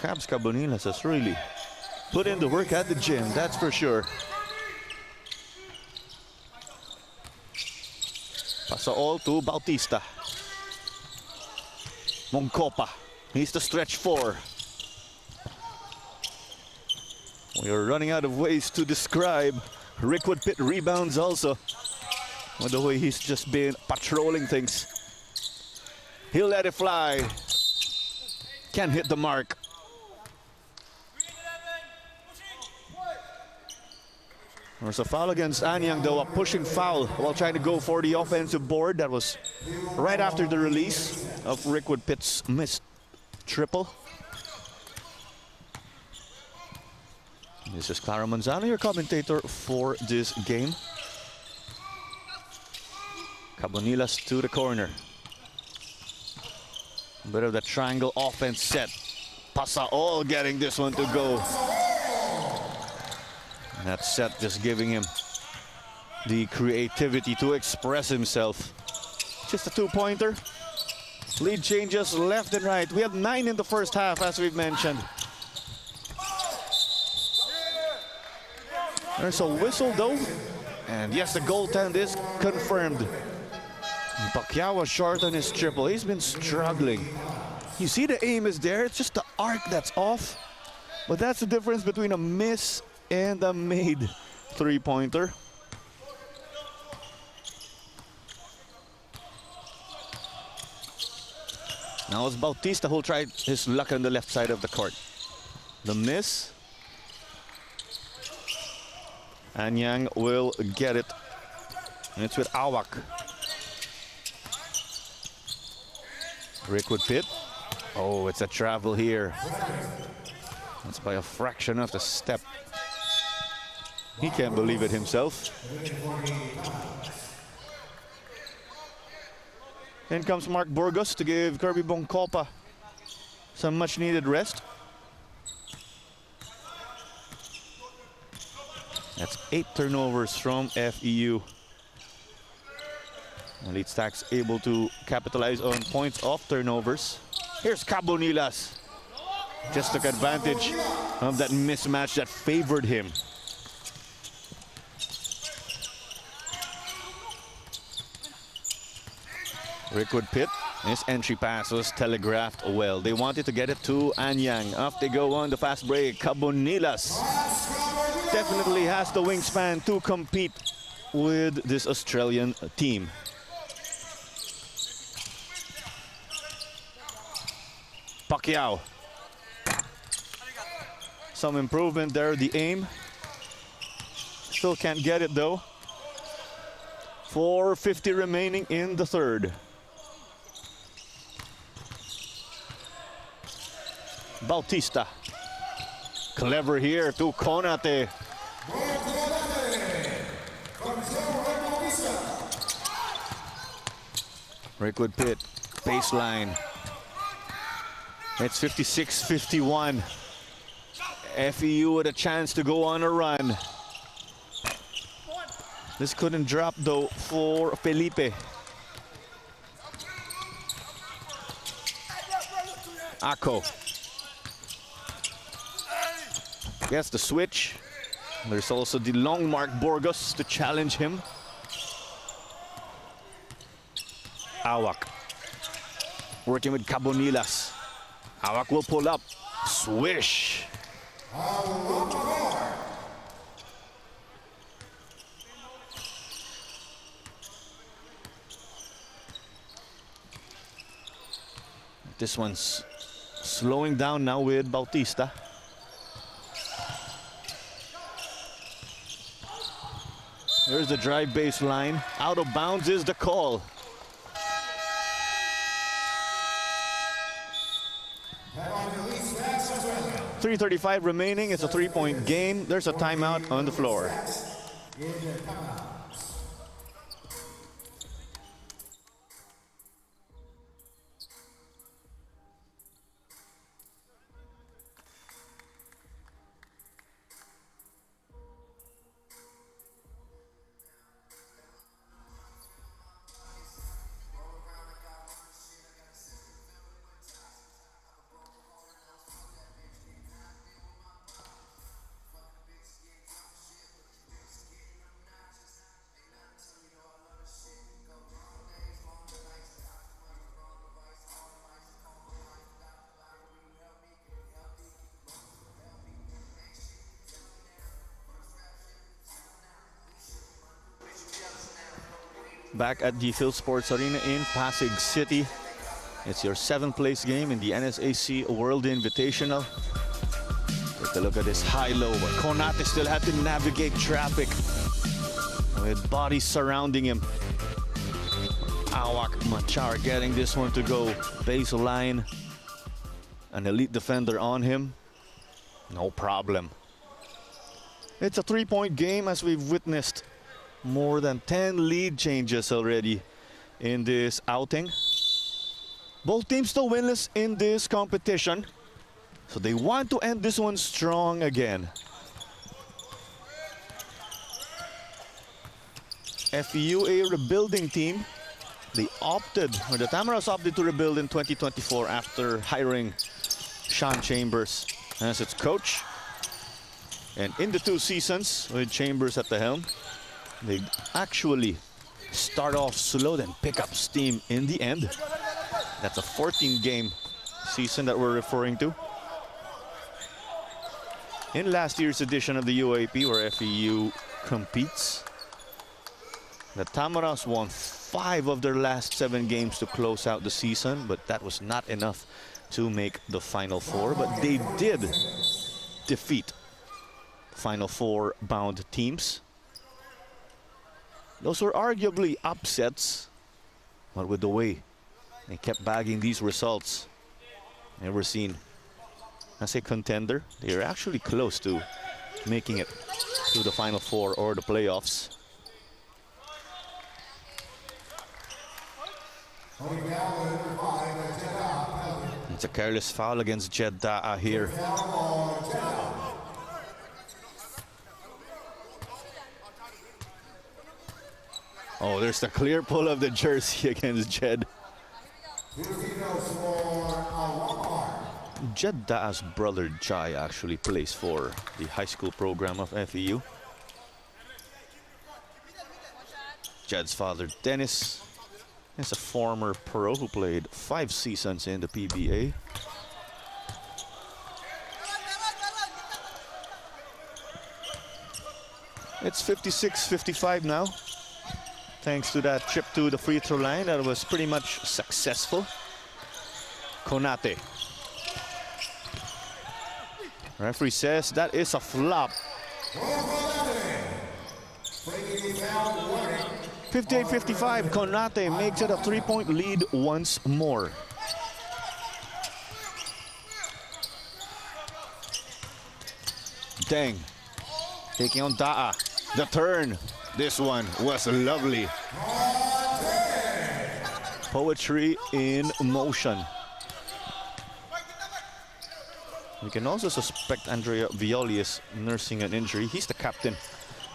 Cabs Cabonilas has really put in the work at the gym, that's for sure. Pasaol to Bautista. Mongcopa, he's the stretch 4. We are running out of ways to describe Rick Woodpit rebounds also. With the way he's just been patrolling things. He'll let it fly. Can't hit the mark. There's a foul against Anyang, though, a pushing foul while trying to go for the offensive board. That was right after the release of Rick Woodpit's missed triple. This is Clara Manzano, your commentator for this game. Cabonilas to the corner. A bit of the triangle offense set. Pasaol getting this one to go. And that set just giving him the creativity to express himself. Just a 2-pointer. Lead changes left and right. We had 9 in the first half, as we've mentioned. There's a whistle, though. And yes, the goaltend is confirmed. Pacquiao was short on his triple. He's been struggling. You see the aim is there. It's just the arc that's off. But that's the difference between a miss and a made three-pointer. Now it's Bautista who tried his luck on the left side of the court. The miss. Anyang will get it. And it's with Awak. Rick with Pitt. Oh, it's a travel here. That's by a fraction of the step. He can't believe it himself. In comes Mark Burgos to give Kirby Bongkopa some much needed rest. That's 8 turnovers from FEU. Elite Stacks able to capitalize on points off turnovers. Here's Cabonilas. Just took advantage of that mismatch that favored him. Rickwood Pitt. His entry pass was telegraphed well. They wanted to get it to Anyang. Off they go on the fast break. Cabonilas definitely has the wingspan to compete with this Australian team. Pacquiao. Some improvement there, the aim. Still can't get it though. 4:50 remaining in the third. Bautista. Clever here to Konate. Rickwood Pitt, baseline. It's 56-51. FEU with a chance to go on a run. This couldn't drop though for Felipe. Ako. Gets the switch. There's also the long Mark Burgos to challenge him. Awak. Working with Cabonilas. Awak will pull up. Swish. This one's slowing down now with Bautista. There's the drive baseline. Out of bounds is the call. 3:35 remaining. It's a three-point game. There's a timeout on the floor. Back at the Phil Sports Arena in Pasig City. It's your 7th place game in the NSAC World Invitational. Take a look at this high-low. Konate still had to navigate traffic with bodies surrounding him. Awak Machar getting this one to go baseline. An elite defender on him. No problem. It's a three-point game as we've witnessed more than 10 lead changes already in this outing. Both teams still winless in this competition, so they want to end this one strong again. FEU, a rebuilding team. They opted, or the Tamaraws opted to rebuild in 2024 after hiring Sean Chambers as its coach. And in the 2 seasons with Chambers at the helm, they actually start off slow, then pick up steam in the end. That's a 14-game season that we're referring to. In last year's edition of the UAP, where FEU competes, the Tamaraws won 5 of their last 7 games to close out the season, but that was not enough to make the Final Four. But they did defeat Final Four bound teams. Those were arguably upsets, but with the way they kept bagging these results, never seen as a contender. They are actually close to making it to the Final Four or the playoffs. It's a careless foul against Jeddah here. Oh, there's the clear pull of the jersey against Jed. Jeddah's brother Jai actually plays for the high school program of FEU. Jed's father Dennis is a former pro who played 5 seasons in the PBA. It's 56-55 now, thanks to that trip to the free throw line that was pretty much successful. Konate. Referee says that is a flop. 58-55, Konate makes it a 3-point lead once more. Deng taking on Da'a. The turn. This one was lovely. Poetry in motion. We can also suspect Andrea Violi is nursing an injury. He's the captain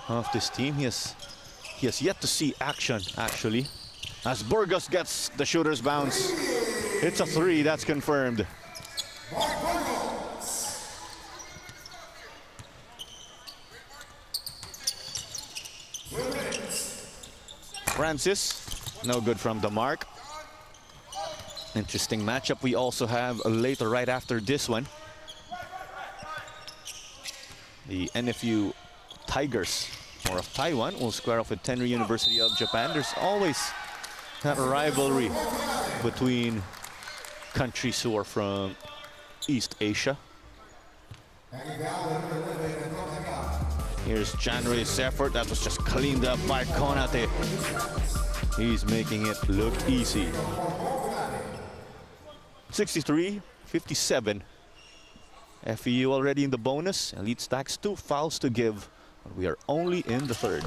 of this team. He has yet to see action, actually. As Burgos gets the shooter's bounce. It's a 3, that's confirmed. Francis, no good from the mark. Interesting matchup we also have later right after this one. The NFU Tigers, or of Taiwan, will square off with Tenri University of Japan. There's always that rivalry between countries who are from East Asia. Here's Janray's effort. That was just cleaned up by Konate. He's making it look easy. 63-57. FEU already in the bonus. Elite Stacks 2 fouls to give. But we are only in the 3rd.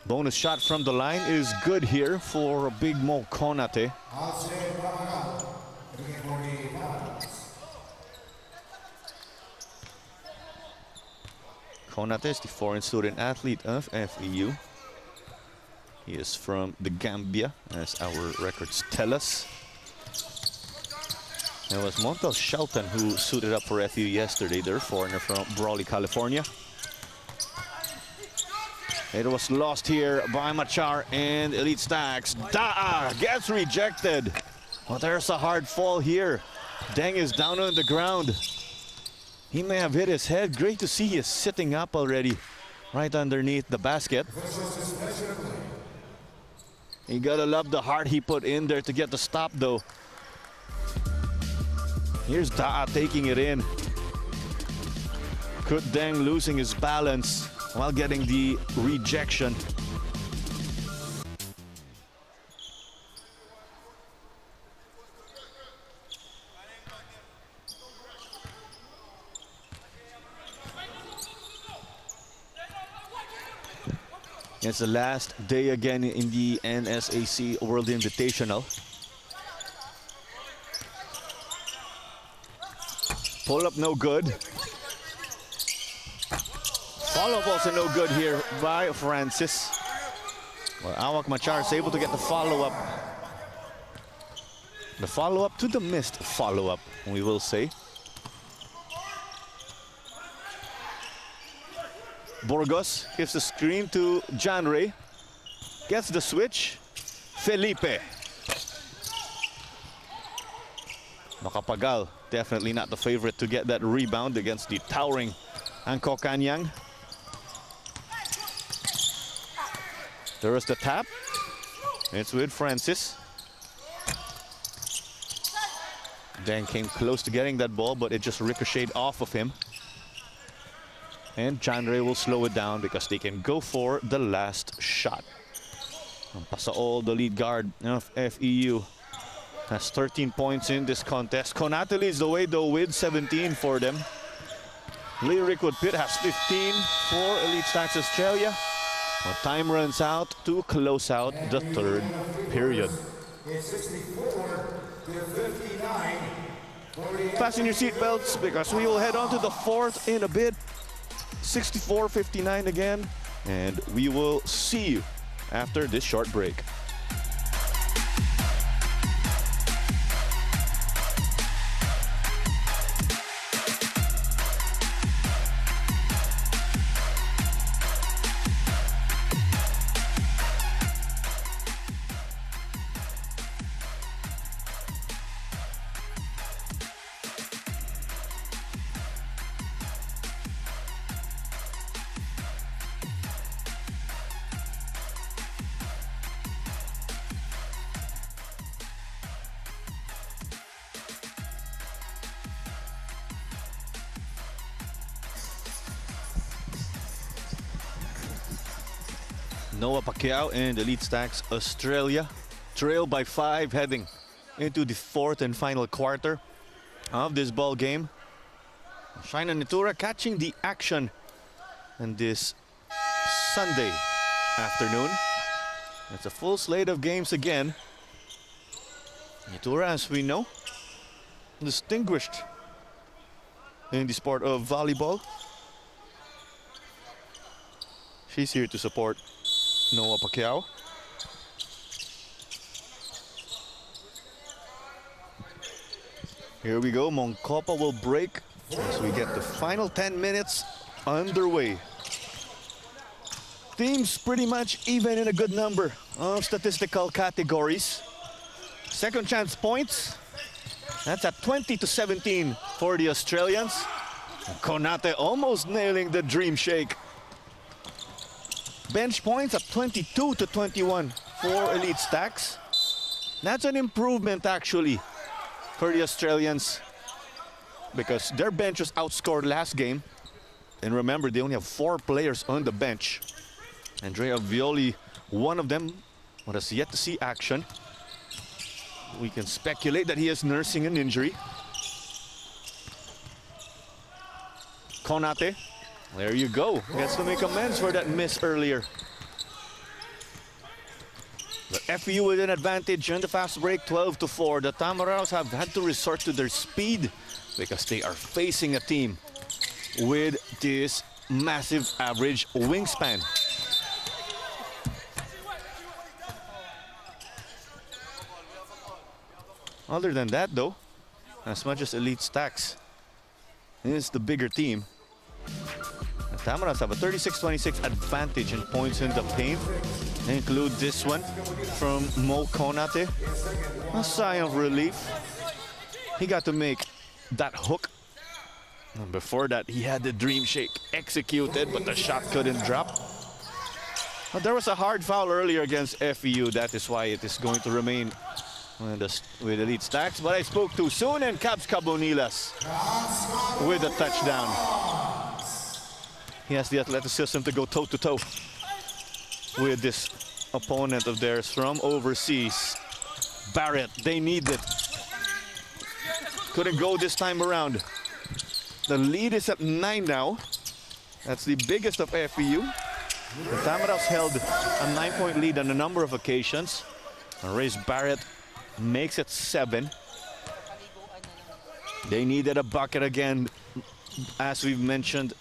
Bonus shot from the line is good here for Big Mo Konate. Konate is the foreign student athlete of FEU. He is from the Gambia, as our records tell us. It was Montel Shelton who suited up for FEU yesterday. They're a foreigner from Brawley, California. It was lost here by Machar and Elite Stacks. Da'a gets rejected. Well, there's a hard fall here. Deng is down on the ground. He may have hit his head. Great to see he is sitting up already, right underneath the basket. You gotta love the heart he put in there to get the stop, though. Here's Da'a taking it in. Kut Deng losing his balance while getting the rejection. It's the last day again in the NSAC World Invitational. Pull up no good. Follow up also no good here by Francis. Well, Awak Machar is able to get the follow-up. The follow-up to the missed follow-up, we will say. Burgos gives the screen to John Ray. Gets the switch. Felipe. Macapagal, definitely not the favorite to get that rebound against the towering Angko Kanyang. There is the tap. It's with Francis. Dan came close to getting that ball, but it just ricocheted off of him. And John Ray will slow it down because they can go for the last shot. Pasaol, the lead guard of FEU, has 13 points in this contest. Konate leads the way though with 17 for them. Lyric Pitt has 15 for Elite Stacks Australia. Well, time runs out to close out the third period. Fasten your seatbelts because we will head on to the fourth in a bit. 64-59 again, and we will see you after this short break. Noah Pacquiao and Elite Stacks Australia trail by 5 heading into the fourth and final quarter of this ball game. Shaina Nitura catching the action on this Sunday afternoon. It's a full slate of games again. Nitura, as we know, distinguished in the sport of volleyball. She's here to support Noah Pacquiao. Here we go. Moncopa will break as we get the final 10 minutes underway. Teams pretty much even in a good number of statistical categories. Second chance points. That's at 20-17 for the Australians. Konate almost nailing the dream shake. Bench points at 22-21 for Elite Stacks. That's an improvement actually for the Australians because their bench was outscored last game. And remember, they only have 4 players on the bench. Andrea Violi, one of them, but has yet to see action. We can speculate that he is nursing an injury. Konate. There you go. Gets to make amends for that miss earlier. The FEU with an advantage in the fast break, 12-4. The Tamaraws have had to resort to their speed because they are facing a team with this massive average wingspan. Other than that though, as much as Elite Stacks is the bigger team, the Tamaraws have a 36-26 advantage in points in the paint. Include this one from Mo Konate. A sigh of relief. He got to make that hook. And before that, he had the dream shake executed, but the shot couldn't drop. But there was a hard foul earlier against FEU. That is why it is going to remain with Elite Stacks. But I spoke too soon, and Cabs Cabonilas with a touchdown. He has the athleticism to go toe-to-toe with this opponent of theirs from overseas. Barrett, they need it. Couldn't go this time around. The lead is at 9 now. That's the biggest of FEU. The Tamaraws held a 9-point lead on a number of occasions. And Reyes Barrett makes it 7. They needed a bucket again, as we've mentioned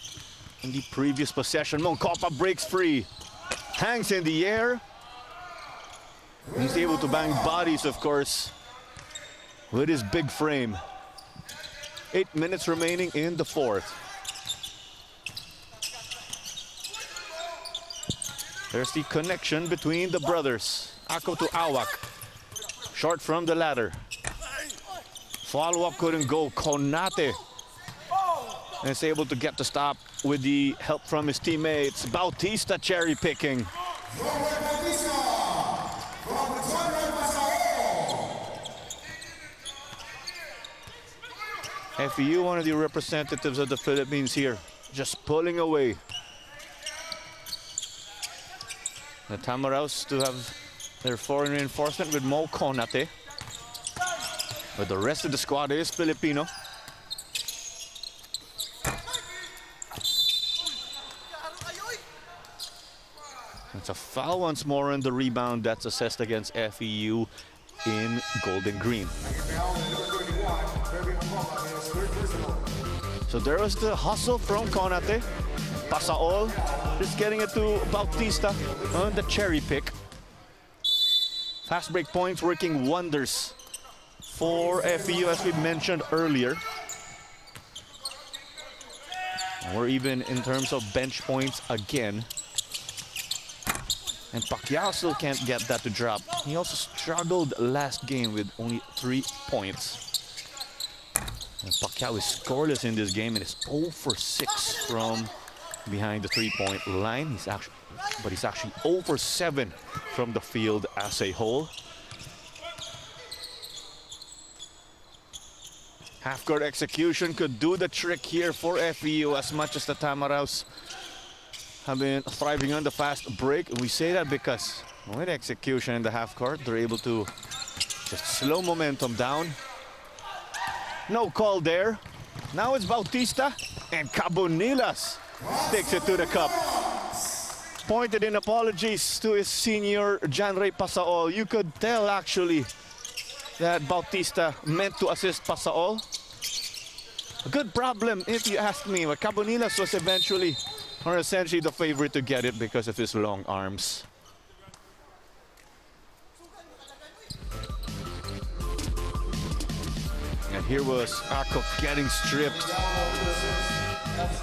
in the previous possession. Moncopa breaks free, hangs in the air. He's able to bang bodies, of course, with his big frame. 8 minutes remaining in the fourth. There's the connection between the brothers. Ako to Awak. Short from the ladder. Follow-up couldn't go. Konate is able to get the stop with the help from his teammates. Bautista cherry picking. FEU, one of the representatives of the Philippines here, just pulling away. The Tamaraws to have their foreign reinforcement with Mo Konate. But the rest of the squad is Filipino. It's a foul once more, and the rebound that's assessed against FEU in gold and green. So there was the hustle from Konate. Pasaol just getting it to Bautista on the cherry pick. Fast break points working wonders for FEU, as we mentioned earlier. Or even in terms of bench points again. And Pacquiao still can't get that to drop. He also struggled last game with only 3 points. And Pacquiao is scoreless in this game and is 0 for 6 from behind the 3-point line. He's actually 0 for 7 from the field as a whole. Half-court execution could do the trick here for FEU, as much as the Tamaraws have been thriving on the fast break. We say that because with execution in the half-court, they're able to just slow momentum down. No call there. Now it's Bautista, and Cabonilas takes it to the cup. Pointed in apologies to his senior, Janray Pasaol. You could tell actually that Bautista meant to assist Pasaol. A good problem if you ask me, but Cabonilas was eventually, or essentially, the favorite to get it because of his long arms. And here was Ako getting stripped.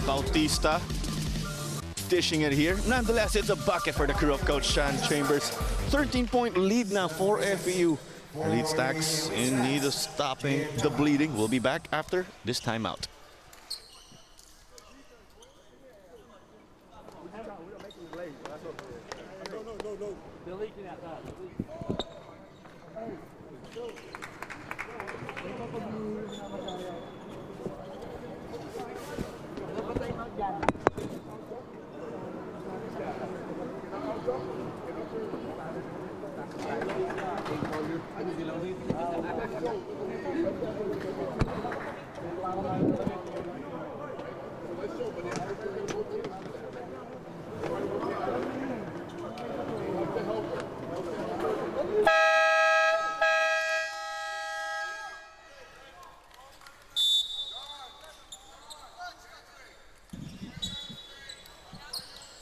Bautista dishing it here. Nonetheless, it's a bucket for the crew of Coach Sean Chambers. 13-point lead now for FEU. Elite Stacks in need of stopping the bleeding. We'll be back after this timeout.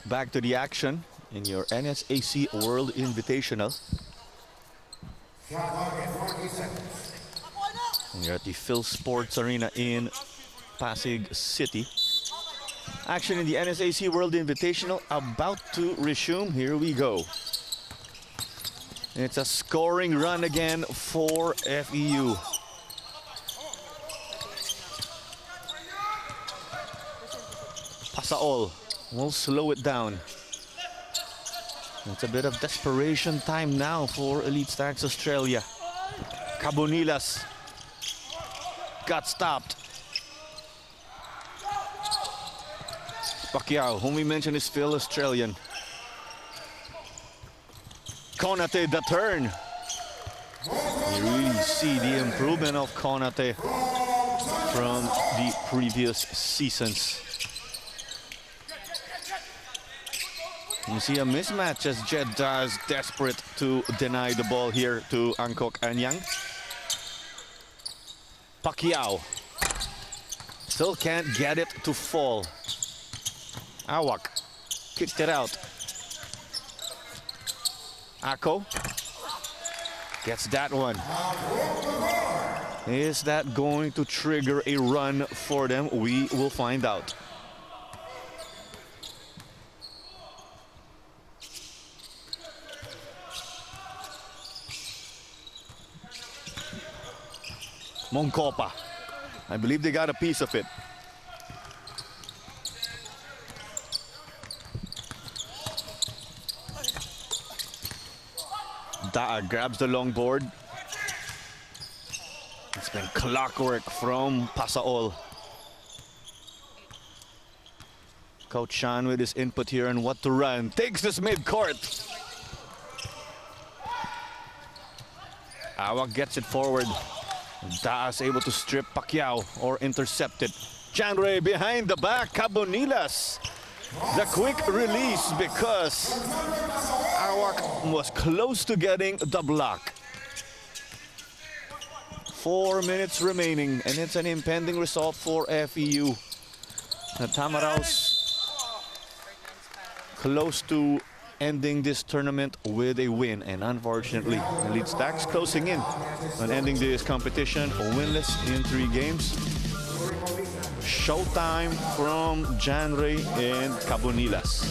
Back to the action in your NSAC World Invitational. We're at the Phil Sports Arena in Pasig City. Action in the NSAC World Invitational about to resume. Here we go. It's a scoring run again for FEU. Pasaol will slow it down. It's a bit of desperation time now for Elite Stacks Australia. Cabonilas got stopped. Pacquiao, whom we mentioned, is still Australian. Konate, the turn. You really see the improvement of Konate from the previous seasons. You see a mismatch as Jeddah is desperate to deny the ball here to Angkok Anyang. Pacquiao still can't get it to fall. Awak kicked it out. Ako gets that one. Is that going to trigger a run for them? We will find out. Mongkopa. I believe they got a piece of it. Daa grabs the long board. It's been clockwork from Pasaol. Coach Sean with his input here on what to run. Takes this mid-court. Awak gets it forward. Daas able to strip Pacquiao or intercept it. Janray behind the back. Cabonilas. The quick release because Awak was close to getting the block. 4 minutes remaining, and it's an impending result for FEU. The Tamaraws close to ending this tournament with a win, and unfortunately, Elite Stacks closing in on ending this competition winless in 3 games. Showtime from Janray and Cabonilas.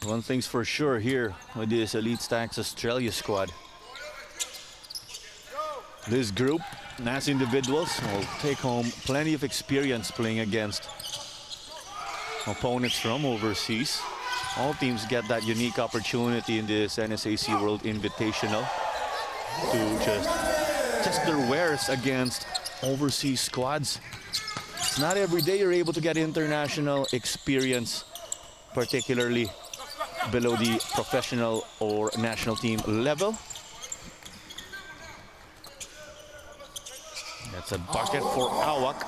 One thing's for sure here with this Elite Stacks Australia squad. This group, as individuals, will take home plenty of experience playing against opponents from overseas. All teams get that unique opportunity in this NSAC World Invitational to just test their wares against overseas squads. It's not every day you're able to get international experience, particularly below the professional or national team level. That's a bucket for Awak.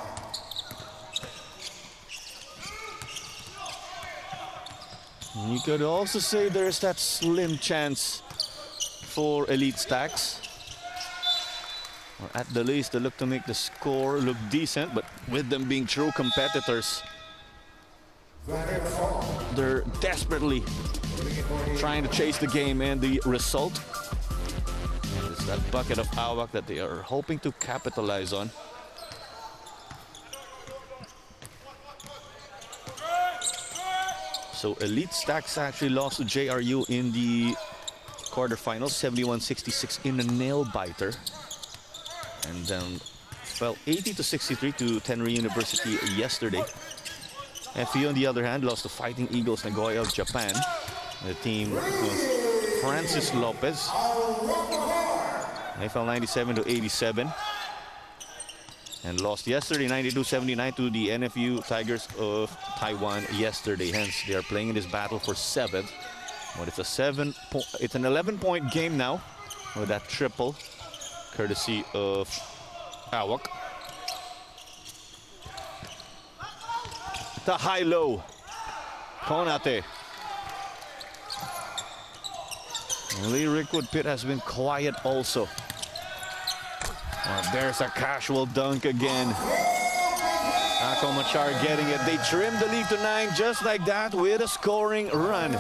You could also say there's that slim chance for Elite Stacks. Or at the least, they look to make the score look decent, but with them being true competitors, they're desperately trying to chase the game and the result. And it's that bucket of Awak that they are hoping to capitalize on. So Elite Stacks actually lost to JRU in the quarterfinals, 71-66 in a nail-biter. And then fell 80-63 to Tenri University yesterday. FEU, on the other hand, lost to Fighting Eagles Nagoya of Japan. The team was Francis Lopez. They fell 97-87. And lost yesterday 92-79 to the NFU Tigers of Taiwan yesterday. Hence, they are playing in this battle for 7th. But it's it's an 11-point game now with that triple, courtesy of Awak. The high-low. Konate. Lee Rickwood Pitt has been quiet also. There's a casual dunk again. Ako Machar getting it. They trimmed the lead to 9 just like that with a scoring run.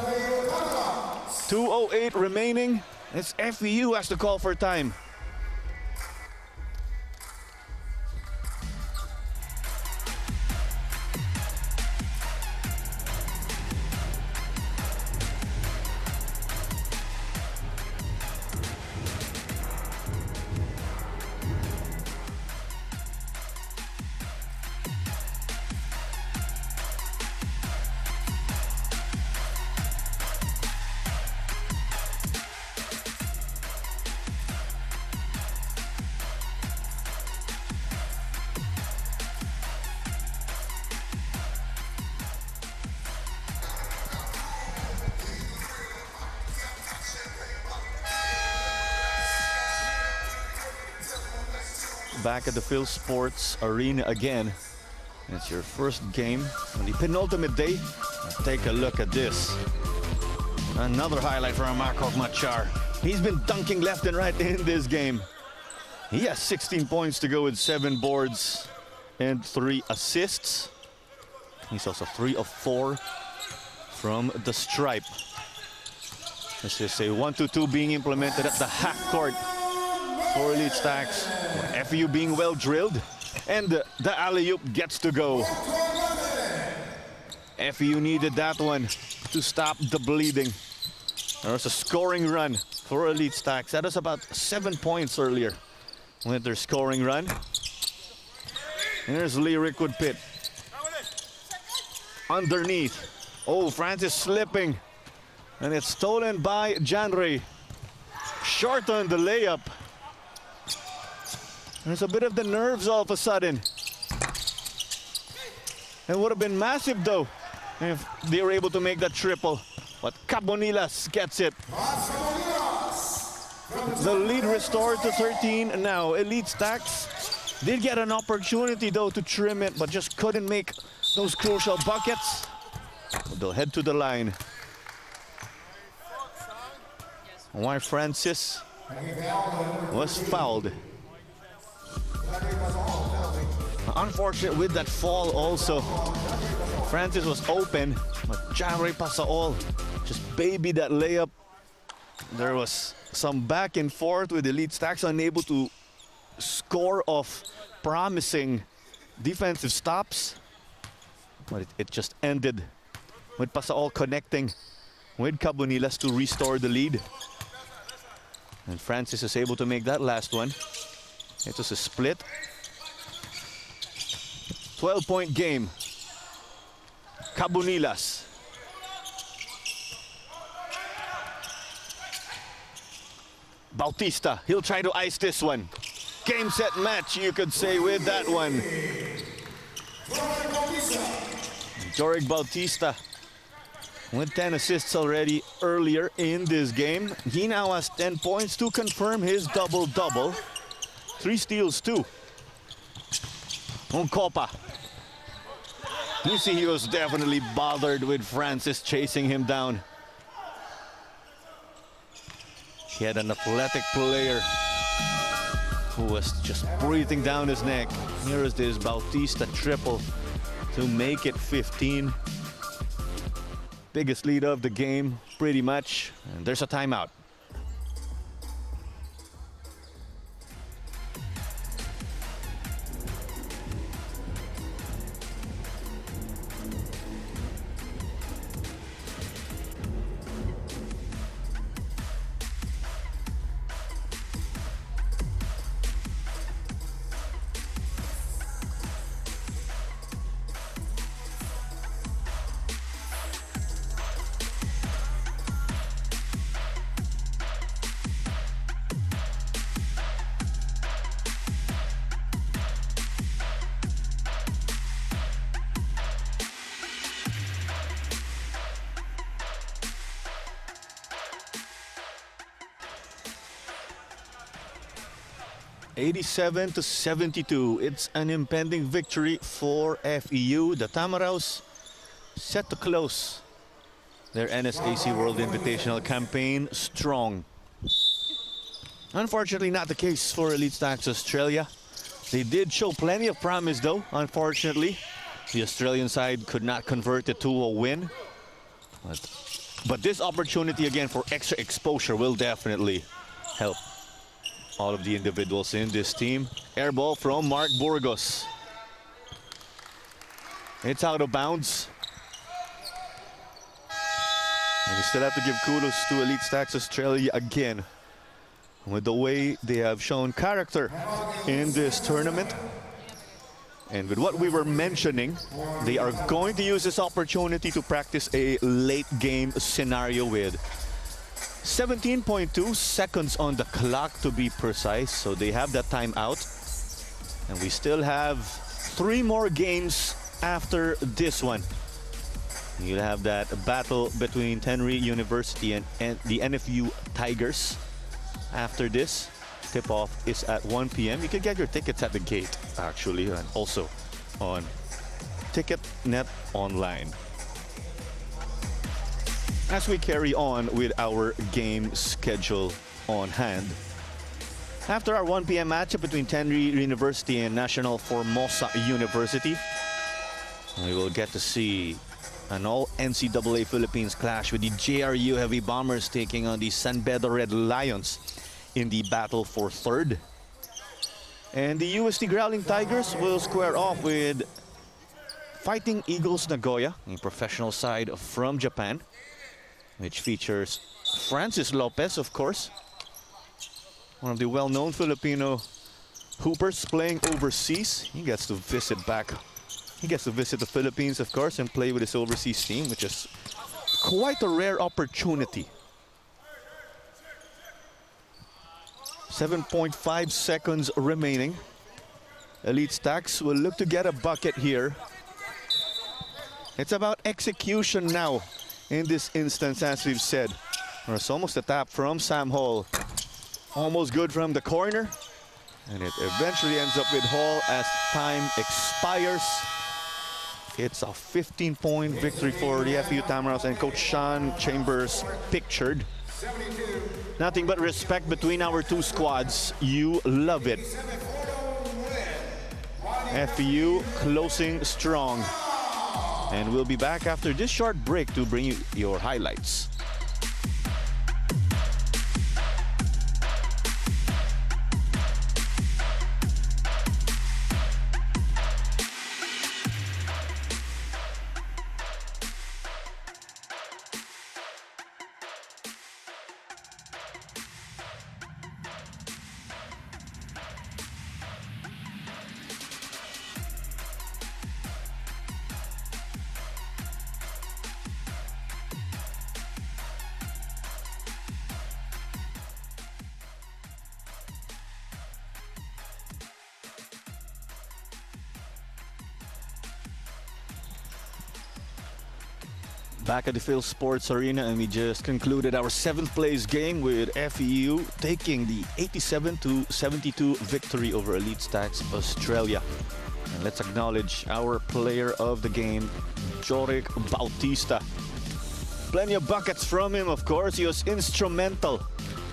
2:08 remaining. It's FEU has to call for time. Back at the Phil Sports Arena again. It's your first game on the penultimate day. Take a look at this. Another highlight from Ako Machar. He's been dunking left and right in this game. He has 16 points to go with 7 boards and 3 assists. He's also 3 of 4 from the stripe. This is a 1-2-2 being implemented at the half court for Elite Stacks. FEU being well drilled, and the alley-oop gets to go. FEU needed that one to stop the bleeding. There was a scoring run for Elite Stacks. That was about 7 points earlier with their scoring run. And there's Lyric with Pitt. Underneath. Oh, Francis slipping. And it's stolen by Janray. Short on the layup. There's a bit of the nerves all of a sudden. It would have been massive though if they were able to make that triple. But Cabonilas gets it. The lead restored to 13 now. Elite Stacks did get an opportunity though to trim it, but just couldn't make those crucial buckets. They'll head to the line. Why Francis was fouled. Unfortunate with that fall also. Francis was open, but Janray Pasaol just babied that layup. There was some back and forth with Elite Stacks unable to score off promising defensive stops. But it just ended with Pasaol connecting with Cabonilas to restore the lead. And Francis is able to make that last one. It was a split. 12-point game. Cabonilas. Bautista, he'll try to ice this one. Game, set, match, you could say, with that one. Joric Bautista with 10 assists already earlier in this game. He now has 10 points to confirm his double-double. 3 steals too. Copa. You see he was definitely bothered with Francis chasing him down. He had an athletic player who was just breathing down his neck. Here is this Bautista triple to make it 15. Biggest lead of the game, pretty much. And there's a timeout. (87-72). It's an impending victory for FEU. The Tamaraws set to close their NSAC World Invitational campaign strong. Unfortunately, not the case for Elite Stacks Australia. They did show plenty of promise though. Unfortunately, the Australian side could not convert it to a win. But this opportunity again for extra exposure will definitely help all of the individuals in this team. Air ball from Mark Burgos. It's out of bounds. And we still have to give kudos to Elite Stacks Australia again with the way they have shown character in this tournament. And with what we were mentioning, they are going to use this opportunity to practice a late game scenario with 17.2 seconds on the clock to be precise, so they have that time out. And we still have 3 more games after this one. You'll have that battle between Tenry University and the NFU Tigers. After this, tip-off is at 1 p.m. You can get your tickets at the gate, actually, and also on TicketNet Online. As we carry on with our game schedule on hand, after our 1 p.m. matchup between Tenry University and National Formosa University, We will get to see an all NCAA Philippines clash with the JRU Heavy Bombers taking on the San Pedro Red Lions in the battle for third. And the UST Growling Tigers will square off with Fighting Eagles Nagoya, a professional side from Japan, which features Francis Lopez, of course, one of the well-known Filipino hoopers playing overseas. He gets to visit the Philippines, of course, and play with his overseas team, which is quite a rare opportunity. 7.5 seconds remaining. Elite Stacks will look to get a bucket here. It's about execution now in this instance, as we've said. There's almost a tap from Sam Hall. Almost good from the corner. And it eventually ends up with Hall as time expires. It's a 15-point victory for the FEU Tamaraws, and Coach Sean Chambers pictured. Nothing but respect between our two squads. You love it. FEU closing strong. And we'll be back after this short break to bring you your highlights. Back at the Phil Sports Arena, and we just concluded our 7th place game with FEU taking the 87-72 victory over Elite Stacks Australia. And let's acknowledge our player of the game, Joric Bautista. Plenty of buckets from him, of course. He was instrumental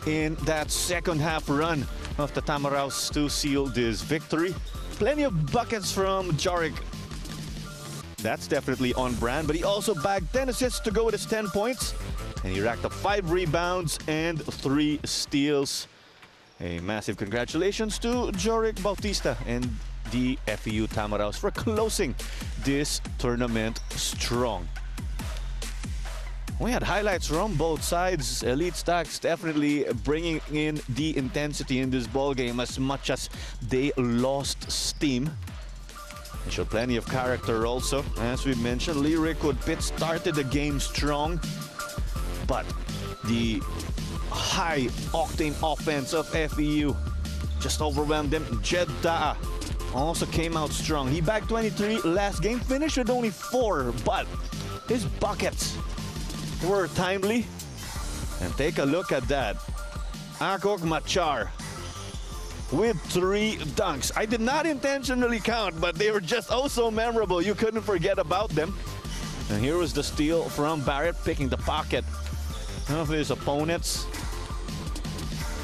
in that second half run of the Tamaraws to seal this victory. Plenty of buckets from Joric. That's definitely on brand, but he also bagged 10 assists to go with his 10 points. And he racked up 5 rebounds and 3 steals. A massive congratulations to Joric Bautista and the FEU Tamaraws for closing this tournament strong. We had highlights from both sides. Elite Stacks definitely bringing in the intensity in this ball game as much as they lost steam. They showed plenty of character also. As we mentioned, Lee Rickwood Pitt started the game strong, but the high-octane offense of FEU just overwhelmed them. Jed Da'a also came out strong. He bagged 23 last game, finished with only 4, but his buckets were timely. And take a look at that. Akok Machar with 3 dunks. I did not intentionally count, but they were just oh so memorable. You couldn't forget about them. And here was the steal from Barrett, picking the pocket of his opponents.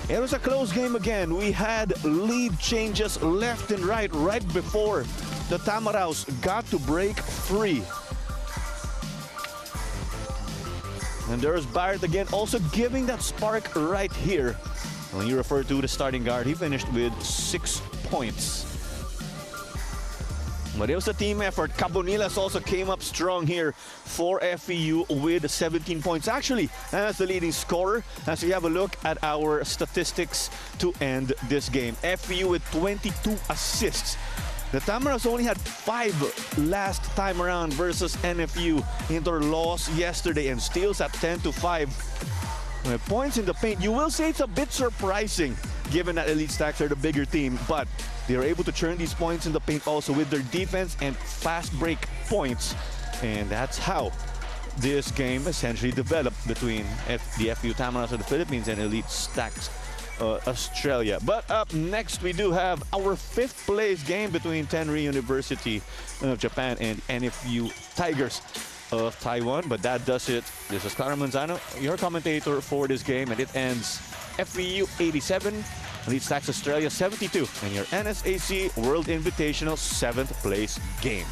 It was a close game again. We had lead changes left and right before the Tamaraws got to break free. And there's Barrett again, also giving that spark right here. When you refer to the starting guard, he finished with 6 points. But it was a team effort. Cabonilas also came up strong here for FEU with 17 points. Actually, as the leading scorer, as we have a look at our statistics to end this game. FEU with 22 assists. The Tamaraws only had 5 last time around versus NFU in their loss yesterday, and steals at 10-5. Points in the paint, you will say it's a bit surprising given that Elite Stacks are the bigger team, but they are able to churn these points in the paint also with their defense and fast break points. And that's how this game essentially developed between the FEU Tamaraws of the Philippines and Elite Stacks Australia. But up next, we do have our 5th place game between Tenri University of Japan and NFU Tigers of Taiwan. But that does it. This is Clara Manzano, your commentator for this game, and it ends FEU 87, Elite Stacks Australia 72, and your NSAC World Invitational 7th place game.